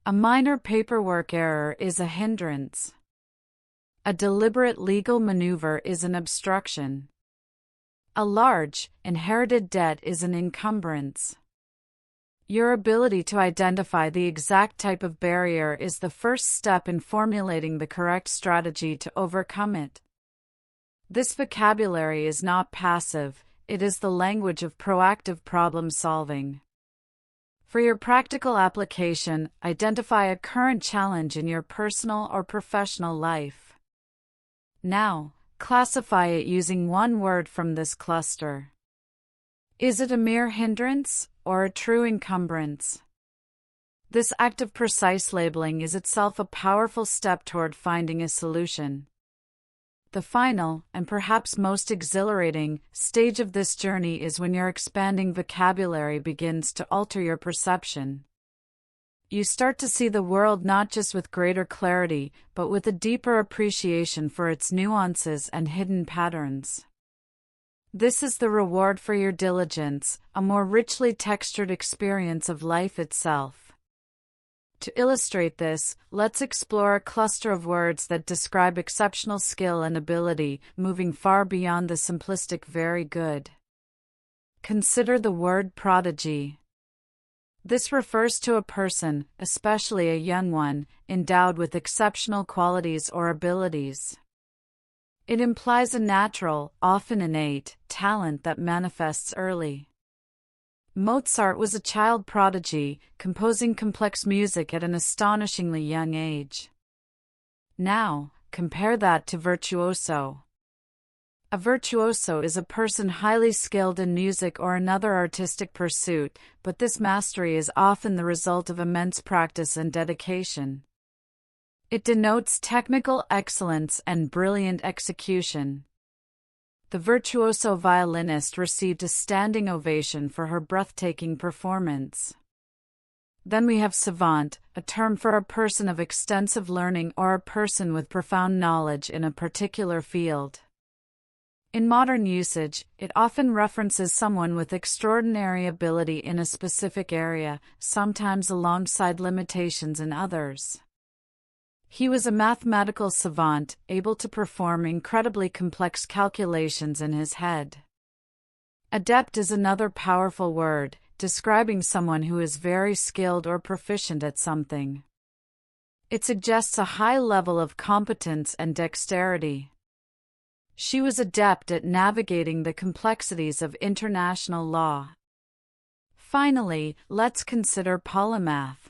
A minor paperwork error is a hindrance. A deliberate legal maneuver is an obstruction. A large, inherited debt is an encumbrance. Your ability to identify the exact type of barrier is the first step in formulating the correct strategy to overcome it. This vocabulary is not passive, it is the language of proactive problem solving. For your practical application, identify a current challenge in your personal or professional life. Now, classify it using one word from this cluster. Is it a mere hindrance, or a true encumbrance? This act of precise labeling is itself a powerful step toward finding a solution. The final, and perhaps most exhilarating, stage of this journey is when your expanding vocabulary begins to alter your perception. You start to see the world not just with greater clarity, but with a deeper appreciation for its nuances and hidden patterns. This is the reward for your diligence, a more richly textured experience of life itself. To illustrate this, let's explore a cluster of words that describe exceptional skill and ability, moving far beyond the simplistic very good. Consider the word prodigy. This refers to a person, especially a young one, endowed with exceptional qualities or abilities. It implies a natural, often innate, talent that manifests early. Mozart was a child prodigy, composing complex music at an astonishingly young age. Now, compare that to virtuoso. A virtuoso is a person highly skilled in music or another artistic pursuit, but this mastery is often the result of immense practice and dedication. It denotes technical excellence and brilliant execution. The virtuoso violinist received a standing ovation for her breathtaking performance. Then we have savant, a term for a person of extensive learning or a person with profound knowledge in a particular field. In modern usage, it often references someone with extraordinary ability in a specific area, sometimes alongside limitations in others. He was a mathematical savant, able to perform incredibly complex calculations in his head. Adept is another powerful word, describing someone who is very skilled or proficient at something. It suggests a high level of competence and dexterity. She was adept at navigating the complexities of international law. Finally, let's consider polymath.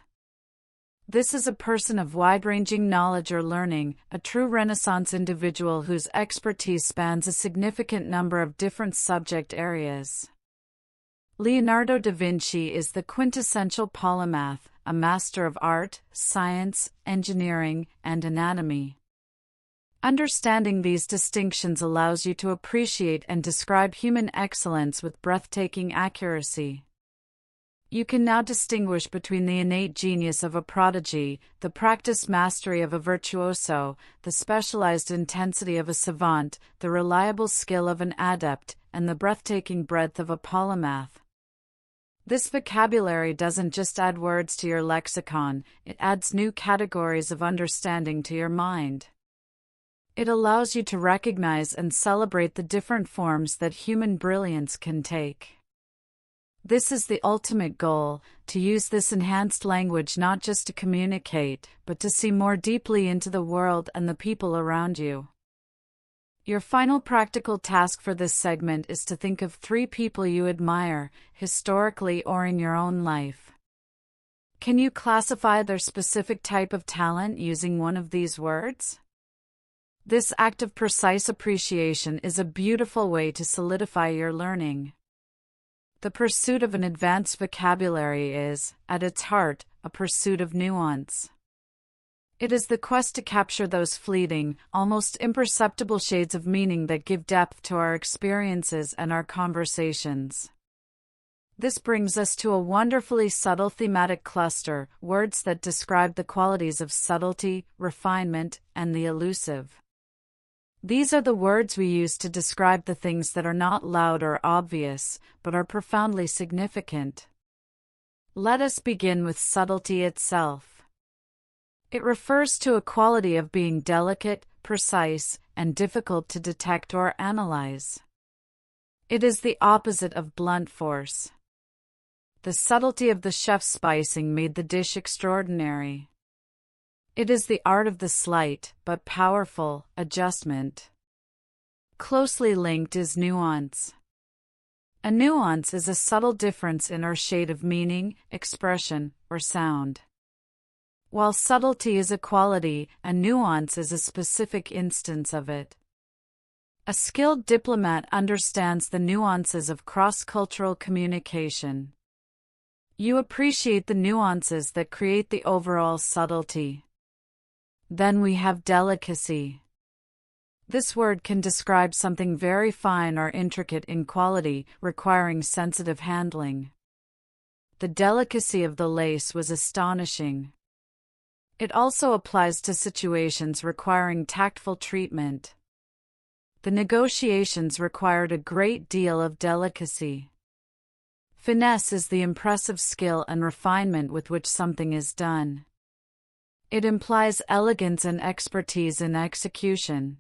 This is a person of wide-ranging knowledge or learning, a true Renaissance individual whose expertise spans a significant number of different subject areas. Leonardo da Vinci is the quintessential polymath, a master of art, science, engineering, and anatomy. Understanding these distinctions allows you to appreciate and describe human excellence with breathtaking accuracy. You can now distinguish between the innate genius of a prodigy, the practiced mastery of a virtuoso, the specialized intensity of a savant, the reliable skill of an adept, and the breathtaking breadth of a polymath. This vocabulary doesn't just add words to your lexicon, it adds new categories of understanding to your mind. It allows you to recognize and celebrate the different forms that human brilliance can take. This is the ultimate goal, to use this enhanced language not just to communicate, but to see more deeply into the world and the people around you. Your final practical task for this segment is to think of 3 people you admire, historically or in your own life. Can you classify their specific type of talent using one of these words? This act of precise appreciation is a beautiful way to solidify your learning. The pursuit of an advanced vocabulary is, at its heart, a pursuit of nuance. It is the quest to capture those fleeting, almost imperceptible shades of meaning that give depth to our experiences and our conversations. This brings us to a wonderfully subtle thematic cluster, words that describe the qualities of subtlety, refinement, and the elusive. These are the words we use to describe the things that are not loud or obvious, but are profoundly significant. Let us begin with subtlety itself. It refers to a quality of being delicate, precise, and difficult to detect or analyze. It is the opposite of blunt force. The subtlety of the chef's spicing made the dish extraordinary. It is the art of the slight, but powerful, adjustment. Closely linked is nuance. A nuance is a subtle difference in or shade of meaning, expression, or sound. While subtlety is a quality, a nuance is a specific instance of it. A skilled diplomat understands the nuances of cross-cultural communication. You appreciate the nuances that create the overall subtlety. Then we have delicacy. This word can describe something very fine or intricate in quality, requiring sensitive handling. The delicacy of the lace was astonishing. It also applies to situations requiring tactful treatment. The negotiations required a great deal of delicacy. Finesse is the impressive skill and refinement with which something is done. It implies elegance and expertise in execution.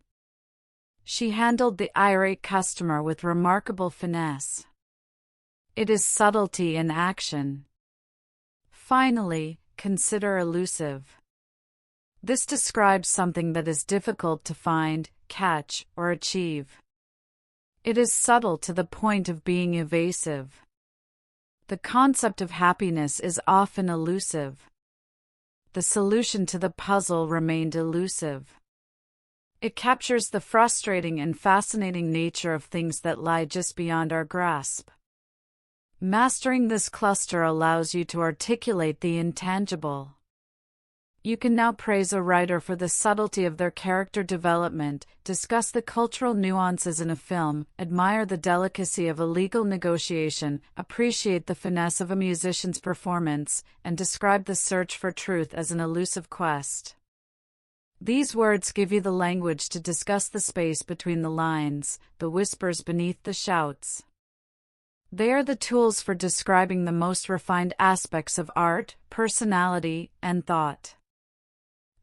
She handled the irate customer with remarkable finesse. It is subtlety in action. Finally, consider elusive. This describes something that is difficult to find, catch, or achieve. It is subtle to the point of being evasive. The concept of happiness is often elusive. The solution to the puzzle remained elusive. It captures the frustrating and fascinating nature of things that lie just beyond our grasp. Mastering this cluster allows you to articulate the intangible. You can now praise a writer for the subtlety of their character development, discuss the cultural nuances in a film, admire the delicacy of a legal negotiation, appreciate the finesse of a musician's performance, and describe the search for truth as an elusive quest. These words give you the language to discuss the space between the lines, the whispers beneath the shouts. They are the tools for describing the most refined aspects of art, personality, and thought.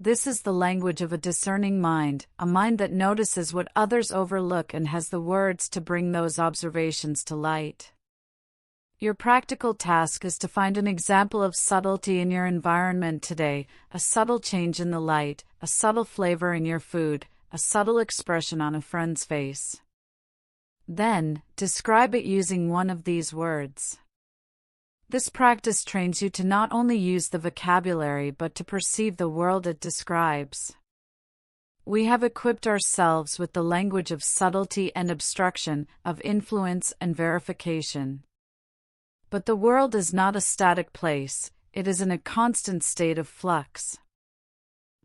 This is the language of a discerning mind, a mind that notices what others overlook and has the words to bring those observations to light. Your practical task is to find an example of subtlety in your environment today, a subtle change in the light, a subtle flavor in your food, a subtle expression on a friend's face. Then, describe it using one of these words. This practice trains you to not only use the vocabulary but to perceive the world it describes. We have equipped ourselves with the language of subtlety and obstruction, of influence and verification. But the world is not a static place, it is in a constant state of flux.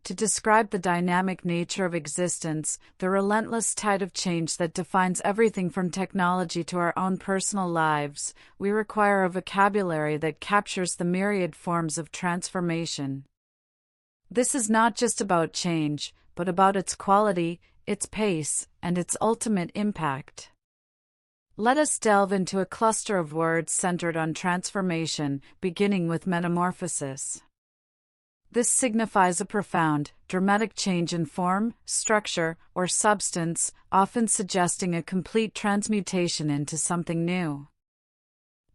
To describe the dynamic nature of existence, the relentless tide of change that defines everything from technology to our own personal lives, we require a vocabulary that captures the myriad forms of transformation. This is not just about change, but about its quality, its pace, and its ultimate impact. Let us delve into a cluster of words centered on transformation, beginning with metamorphosis. This signifies a profound, dramatic change in form, structure, or substance, often suggesting a complete transmutation into something new.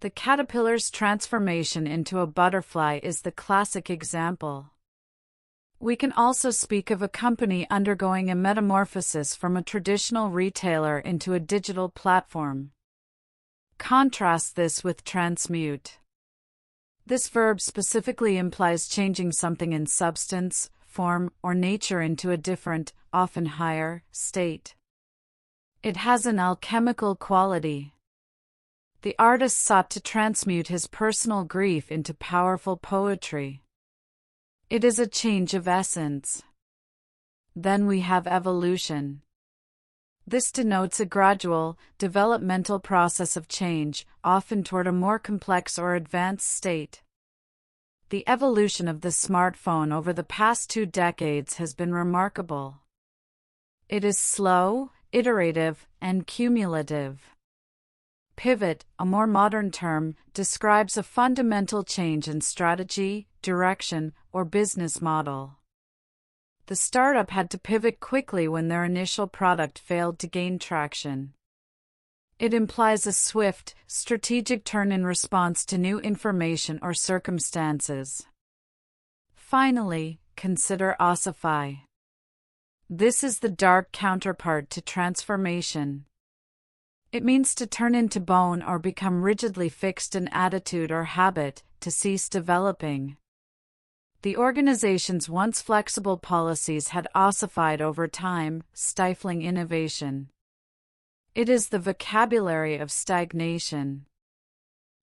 The caterpillar's transformation into a butterfly is the classic example. We can also speak of a company undergoing a metamorphosis from a traditional retailer into a digital platform. Contrast this with transmute. This verb specifically implies changing something in substance, form, or nature into a different, often higher, state. It has an alchemical quality. The artist sought to transmute his personal grief into powerful poetry. It is a change of essence. Then we have evolution. This denotes a gradual, developmental process of change, often toward a more complex or advanced state. The evolution of the smartphone over the past 2 decades has been remarkable. It is slow, iterative, and cumulative. Pivot, a more modern term, describes a fundamental change in strategy, direction, or business model. The startup had to pivot quickly when their initial product failed to gain traction. It implies a swift, strategic turn in response to new information or circumstances. Finally, consider ossify. This is the dark counterpart to transformation. It means to turn into bone or become rigidly fixed in attitude or habit, to cease developing. The organization's once flexible policies had ossified over time, stifling innovation. It is the vocabulary of stagnation.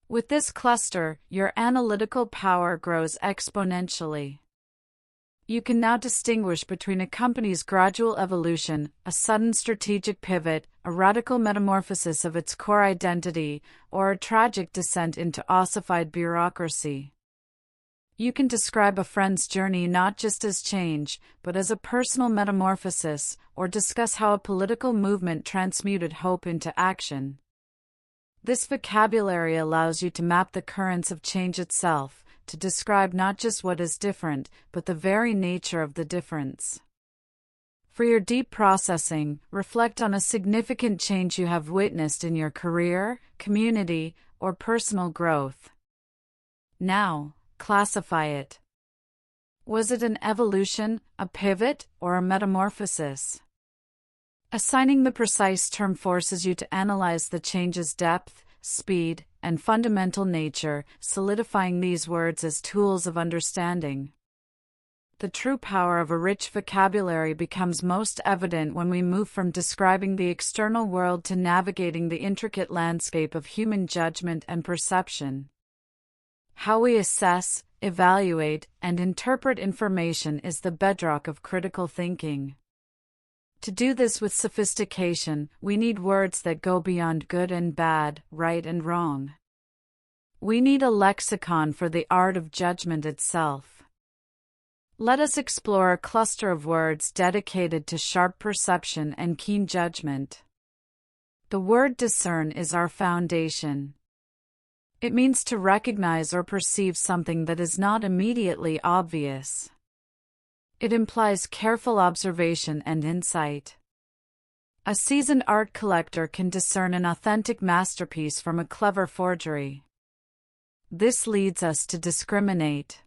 With this cluster, your analytical power grows exponentially. You can now distinguish between a company's gradual evolution, a sudden strategic pivot, a radical metamorphosis of its core identity, or a tragic descent into ossified bureaucracy. You can describe a friend's journey not just as change, but as a personal metamorphosis, or discuss how a political movement transmuted hope into action. This vocabulary allows you to map the currents of change itself, to describe not just what is different, but the very nature of the difference. For your deep processing, reflect on a significant change you have witnessed in your career, community, or personal growth. Now, classify it. Was it an evolution, a pivot, or a metamorphosis? Assigning the precise term forces you to analyze the change's depth, speed, and fundamental nature, solidifying these words as tools of understanding. The true power of a rich vocabulary becomes most evident when we move from describing the external world to navigating the intricate landscape of human judgment and perception. How we assess, evaluate, and interpret information is the bedrock of critical thinking. To do this with sophistication, we need words that go beyond good and bad, right and wrong. We need a lexicon for the art of judgment itself. Let us explore a cluster of words dedicated to sharp perception and keen judgment. The word discern is our foundation. It means to recognize or perceive something that is not immediately obvious. It implies careful observation and insight. A seasoned art collector can discern an authentic masterpiece from a clever forgery. This leads us to discriminate.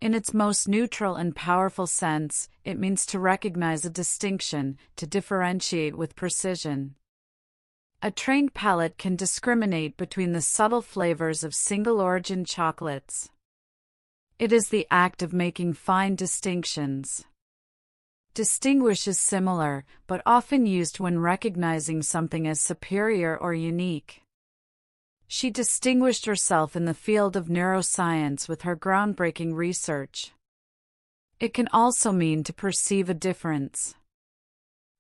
In its most neutral and powerful sense, it means to recognize a distinction, to differentiate with precision. A trained palate can discriminate between the subtle flavors of single-origin chocolates. It is the act of making fine distinctions. Distinguish is similar, but often used when recognizing something as superior or unique. She distinguished herself in the field of neuroscience with her groundbreaking research. It can also mean to perceive a difference.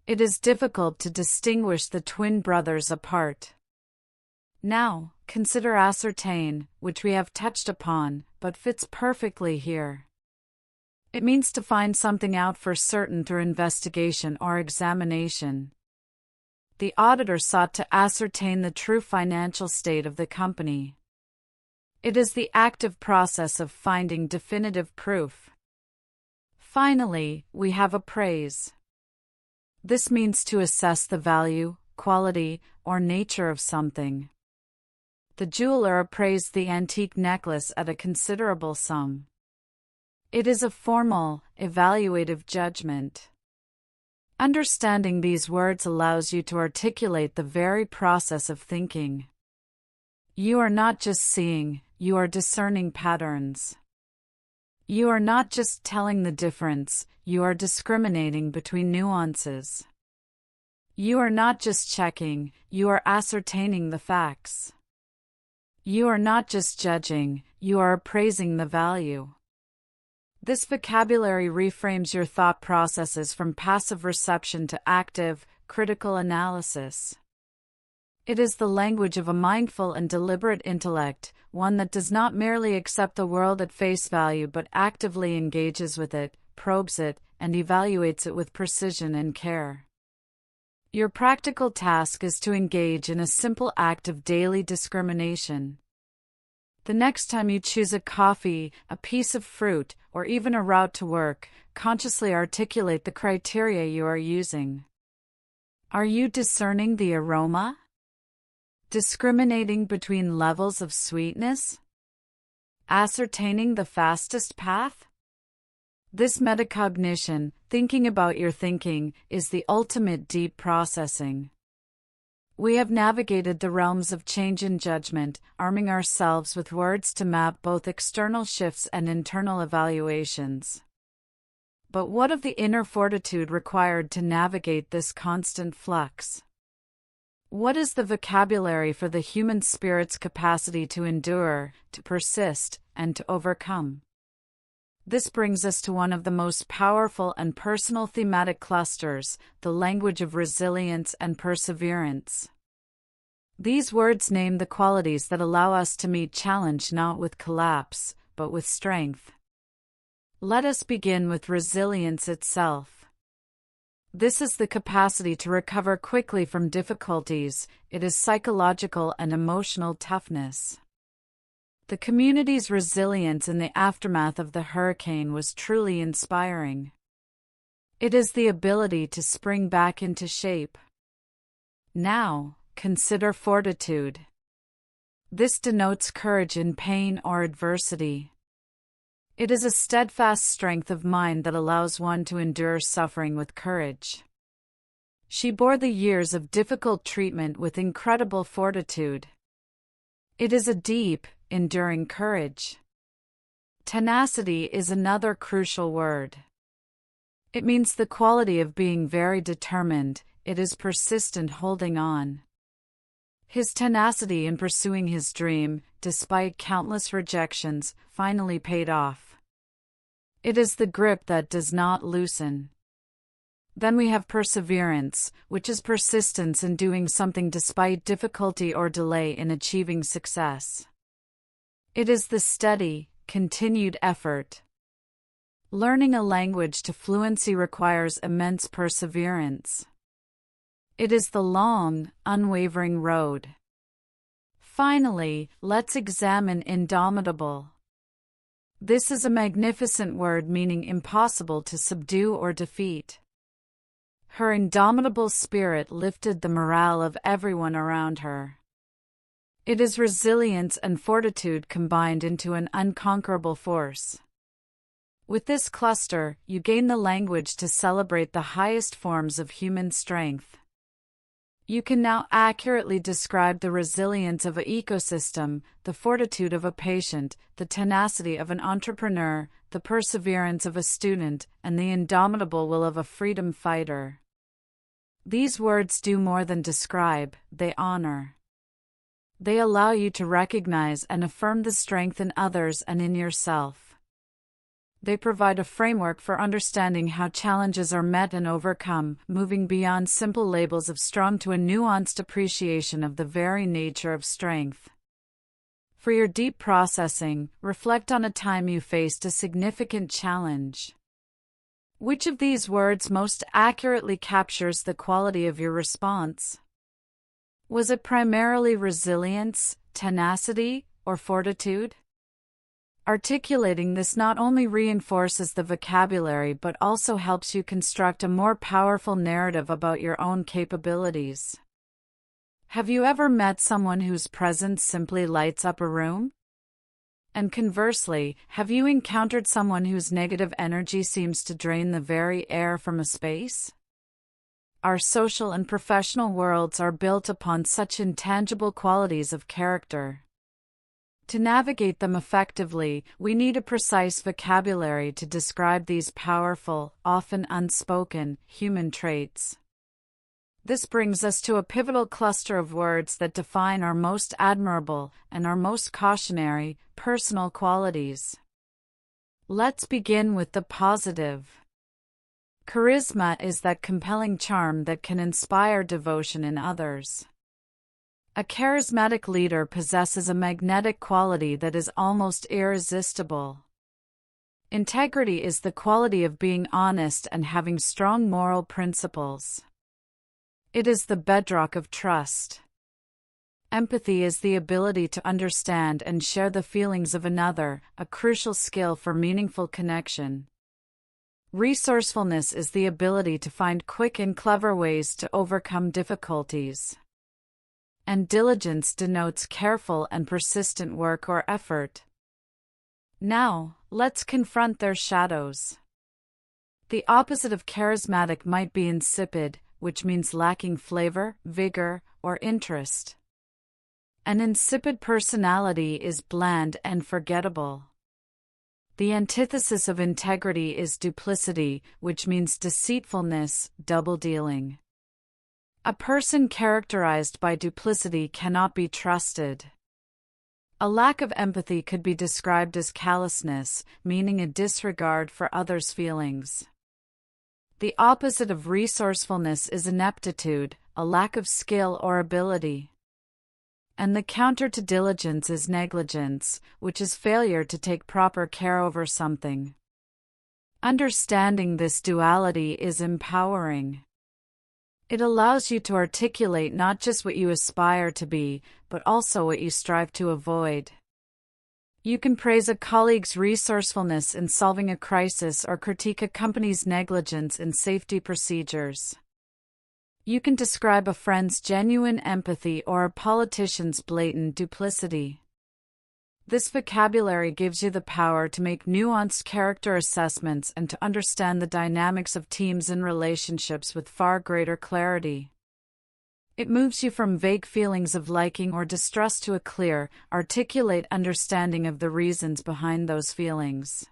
It is difficult to distinguish the twin brothers apart. Now, consider ascertain, which we have touched upon, but fits perfectly here. It means to find something out for certain through investigation or examination. The auditor sought to ascertain the true financial state of the company. It is the active process of finding definitive proof. Finally, we have appraise. This means to assess the value, quality, or nature of something. The jeweler appraised the antique necklace at a considerable sum. It is a formal, evaluative judgment. Understanding these words allows you to articulate the very process of thinking. You are not just seeing, you are discerning patterns. You are not just telling the difference, you are discriminating between nuances. You are not just checking, you are ascertaining the facts. You are not just judging, you are appraising the value. This vocabulary reframes your thought processes from passive reception to active, critical analysis. It is the language of a mindful and deliberate intellect, one that does not merely accept the world at face value but actively engages with it, probes it, and evaluates it with precision and care. Your practical task is to engage in a simple act of daily discrimination. The next time you choose a coffee, a piece of fruit, or even a route to work, consciously articulate the criteria you are using. Are you discerning the aroma? Discriminating between levels of sweetness? Ascertaining the fastest path? This metacognition, thinking about your thinking, is the ultimate deep processing. We have navigated the realms of change in judgment, arming ourselves with words to map both external shifts and internal evaluations. But what of the inner fortitude required to navigate this constant flux? What is the vocabulary for the human spirit's capacity to endure, to persist, and to overcome? This brings us to one of the most powerful and personal thematic clusters, the language of resilience and perseverance. These words name the qualities that allow us to meet challenge not with collapse, but with strength. Let us begin with resilience itself. This is the capacity to recover quickly from difficulties. It is psychological and emotional toughness. The community's resilience in the aftermath of the hurricane was truly inspiring. It is the ability to spring back into shape. Now, consider fortitude. This denotes courage in pain or adversity. It is a steadfast strength of mind that allows one to endure suffering with courage. She bore the years of difficult treatment with incredible fortitude. It is a deep, enduring courage. Tenacity is another crucial word. It means the quality of being very determined. It is persistent holding on. His tenacity in pursuing his dream, despite countless rejections, finally paid off. It is the grip that does not loosen. Then we have perseverance, which is persistence in doing something despite difficulty or delay in achieving success. It is the steady, continued effort. Learning a language to fluency requires immense perseverance. It is the long, unwavering road. Finally, let's examine indomitable. This is a magnificent word meaning impossible to subdue or defeat. Her indomitable spirit lifted the morale of everyone around her. It is resilience and fortitude combined into an unconquerable force. With this cluster, you gain the language to celebrate the highest forms of human strength. You can now accurately describe the resilience of an ecosystem, the fortitude of a patient, the tenacity of an entrepreneur, the perseverance of a student, and the indomitable will of a freedom fighter. These words do more than describe, they honor. They allow you to recognize and affirm the strength in others and in yourself. They provide a framework for understanding how challenges are met and overcome, moving beyond simple labels of strong to a nuanced appreciation of the very nature of strength. For your deep processing, reflect on a time you faced a significant challenge. Which of these words most accurately captures the quality of your response? Was it primarily resilience, tenacity, or fortitude? Articulating this not only reinforces the vocabulary but also helps you construct a more powerful narrative about your own capabilities. Have you ever met someone whose presence simply lights up a room? And conversely, have you encountered someone whose negative energy seems to drain the very air from a space? Our social and professional worlds are built upon such intangible qualities of character. To navigate them effectively, we need a precise vocabulary to describe these powerful, often unspoken, human traits. This brings us to a pivotal cluster of words that define our most admirable and our most cautionary, personal qualities. Let's begin with the positive. Charisma is that compelling charm that can inspire devotion in others. A charismatic leader possesses a magnetic quality that is almost irresistible. Integrity is the quality of being honest and having strong moral principles. It is the bedrock of trust. Empathy is the ability to understand and share the feelings of another, a crucial skill for meaningful connection. Resourcefulness is the ability to find quick and clever ways to overcome difficulties. And diligence denotes careful and persistent work or effort. Now, let's confront their shadows. The opposite of charismatic might be insipid, which means lacking flavor, vigor, or interest. An insipid personality is bland and forgettable. The antithesis of integrity is duplicity, which means deceitfulness, double-dealing. A person characterized by duplicity cannot be trusted. A lack of empathy could be described as callousness, meaning a disregard for others' feelings. The opposite of resourcefulness is ineptitude, a lack of skill or ability. And the counter to diligence is negligence, which is failure to take proper care over something. Understanding this duality is empowering. It allows you to articulate not just what you aspire to be, but also what you strive to avoid. You can praise a colleague's resourcefulness in solving a crisis or critique a company's negligence in safety procedures. You can describe a friend's genuine empathy or a politician's blatant duplicity. This vocabulary gives you the power to make nuanced character assessments and to understand the dynamics of teams and relationships with far greater clarity. It moves you from vague feelings of liking or distrust to a clear, articulate understanding of the reasons behind those feelings.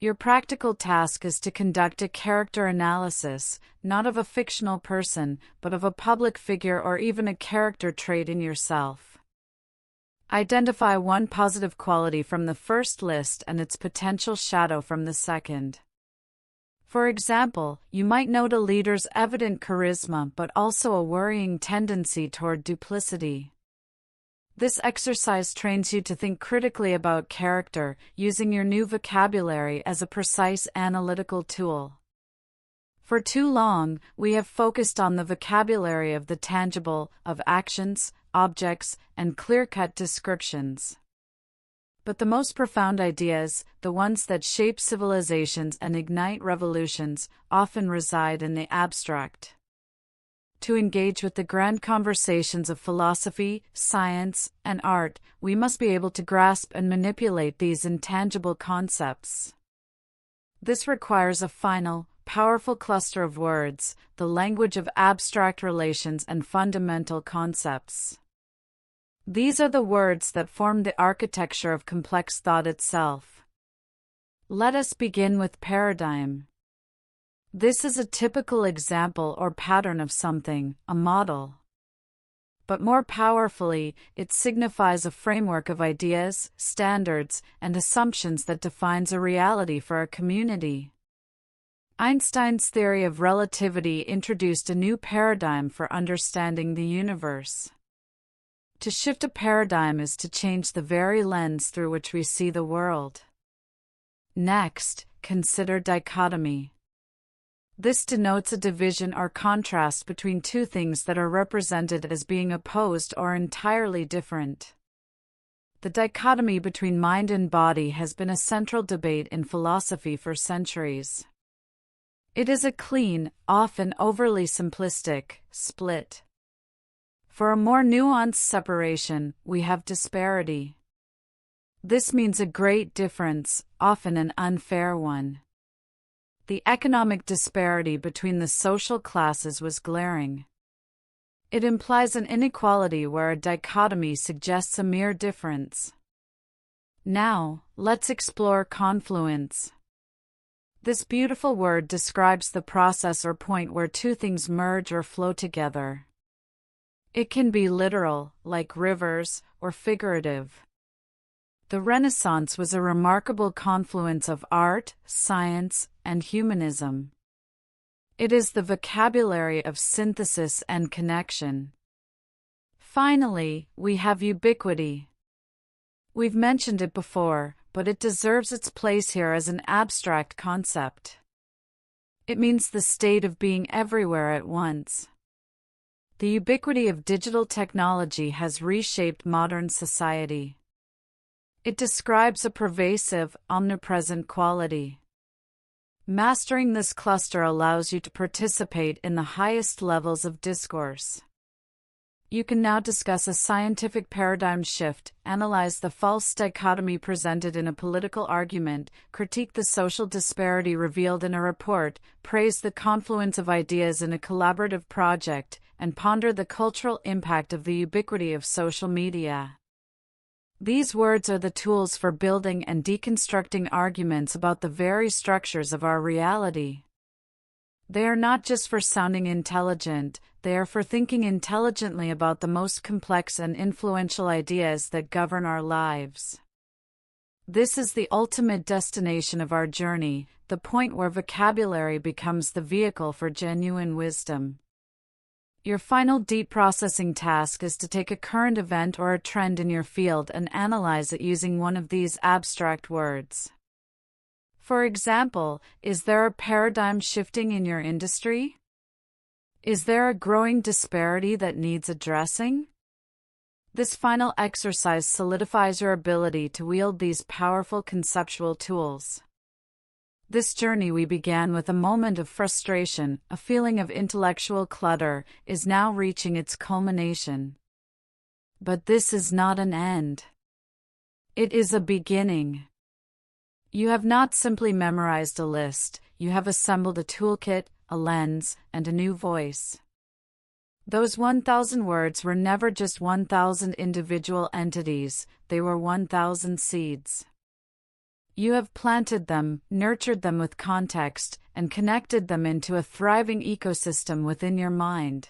Your practical task is to conduct a character analysis, not of a fictional person, but of a public figure or even a character trait in yourself. Identify one positive quality from the first list and its potential shadow from the second. For example, you might note a leader's evident charisma but also a worrying tendency toward duplicity. This exercise trains you to think critically about character, using your new vocabulary as a precise analytical tool. For too long, we have focused on the vocabulary of the tangible, of actions, objects, and clear-cut descriptions. But the most profound ideas, the ones that shape civilizations and ignite revolutions, often reside in the abstract. To engage with the grand conversations of philosophy, science, and art, we must be able to grasp and manipulate these intangible concepts. This requires a final, powerful cluster of words, the language of abstract relations and fundamental concepts. These are the words that form the architecture of complex thought itself. Let us begin with paradigm. This is a typical example or pattern of something, a model. But more powerfully, it signifies a framework of ideas, standards, and assumptions that defines a reality for a community. Einstein's theory of relativity introduced a new paradigm for understanding the universe. To shift a paradigm is to change the very lens through which we see the world. Next, consider dichotomy. This denotes a division or contrast between two things that are represented as being opposed or entirely different. The dichotomy between mind and body has been a central debate in philosophy for centuries. It is a clean, often overly simplistic, split. For a more nuanced separation, we have disparity. This means a great difference, often an unfair one. The economic disparity between the social classes was glaring. It implies an inequality where a dichotomy suggests a mere difference. Now, let's explore confluence. This beautiful word describes the process or point where two things merge or flow together. It can be literal, like rivers, or figurative. The Renaissance was a remarkable confluence of art, science, and humanism. It is the vocabulary of synthesis and connection. Finally, we have ubiquity. We've mentioned it before, but it deserves its place here as an abstract concept. It means the state of being everywhere at once. The ubiquity of digital technology has reshaped modern society. It describes a pervasive, omnipresent quality. Mastering this cluster allows you to participate in the highest levels of discourse. You can now discuss a scientific paradigm shift, analyze the false dichotomy presented in a political argument, critique the social disparity revealed in a report, praise the confluence of ideas in a collaborative project, and ponder the cultural impact of the ubiquity of social media. These words are the tools for building and deconstructing arguments about the very structures of our reality. They are not just for sounding intelligent, they are for thinking intelligently about the most complex and influential ideas that govern our lives. This is the ultimate destination of our journey, the point where vocabulary becomes the vehicle for genuine wisdom. Your final deep processing task is to take a current event or a trend in your field and analyze it using one of these abstract words. For example, is there a paradigm shifting in your industry? Is there a growing disparity that needs addressing? This final exercise solidifies your ability to wield these powerful conceptual tools. This journey we began with a moment of frustration, a feeling of intellectual clutter, is now reaching its culmination. But this is not an end. It is a beginning. You have not simply memorized a list, you have assembled a toolkit, a lens, and a new voice. Those 1,000 words were never just 1,000 individual entities, they were 1,000 seeds. You have planted them, nurtured them with context, and connected them into a thriving ecosystem within your mind.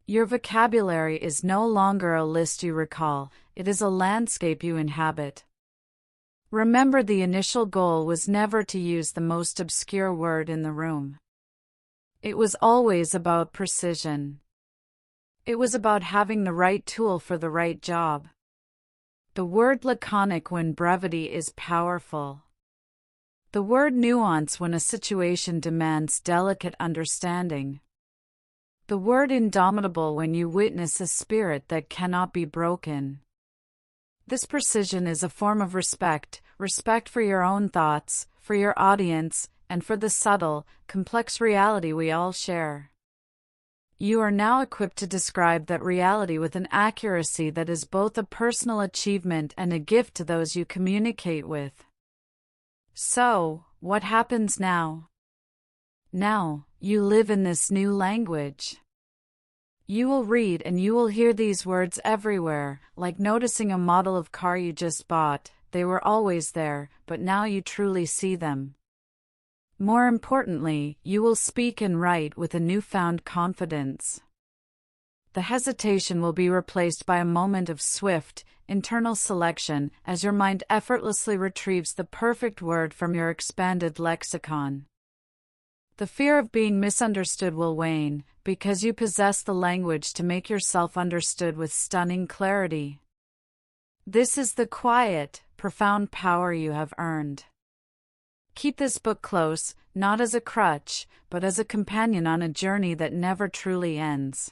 Your vocabulary is no longer a list you recall, it is a landscape you inhabit. Remember, the initial goal was never to use the most obscure word in the room. It was always about precision. It was about having the right tool for the right job. The word laconic when brevity is powerful. The word nuance when a situation demands delicate understanding. The word indomitable when you witness a spirit that cannot be broken. This precision is a form of respect for your own thoughts, for your audience, and for the subtle, complex reality we all share. You are now equipped to describe that reality with an accuracy that is both a personal achievement and a gift to those you communicate with. So, what happens now? Now, you live in this new language. You will read and you will hear these words everywhere, like noticing a model of car you just bought. They were always there, but now you truly see them. More importantly, you will speak and write with a newfound confidence. The hesitation will be replaced by a moment of swift, internal selection as your mind effortlessly retrieves the perfect word from your expanded lexicon. The fear of being misunderstood will wane, because you possess the language to make yourself understood with stunning clarity. This is the quiet, profound power you have earned. Keep this book close, not as a crutch, but as a companion on a journey that never truly ends.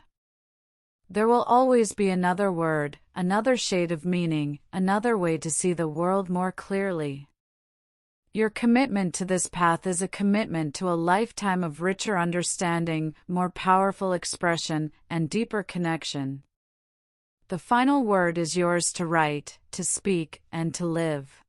There will always be another word, another shade of meaning, another way to see the world more clearly. Your commitment to this path is a commitment to a lifetime of richer understanding, more powerful expression, and deeper connection. The final word is yours to write, to speak, and to live.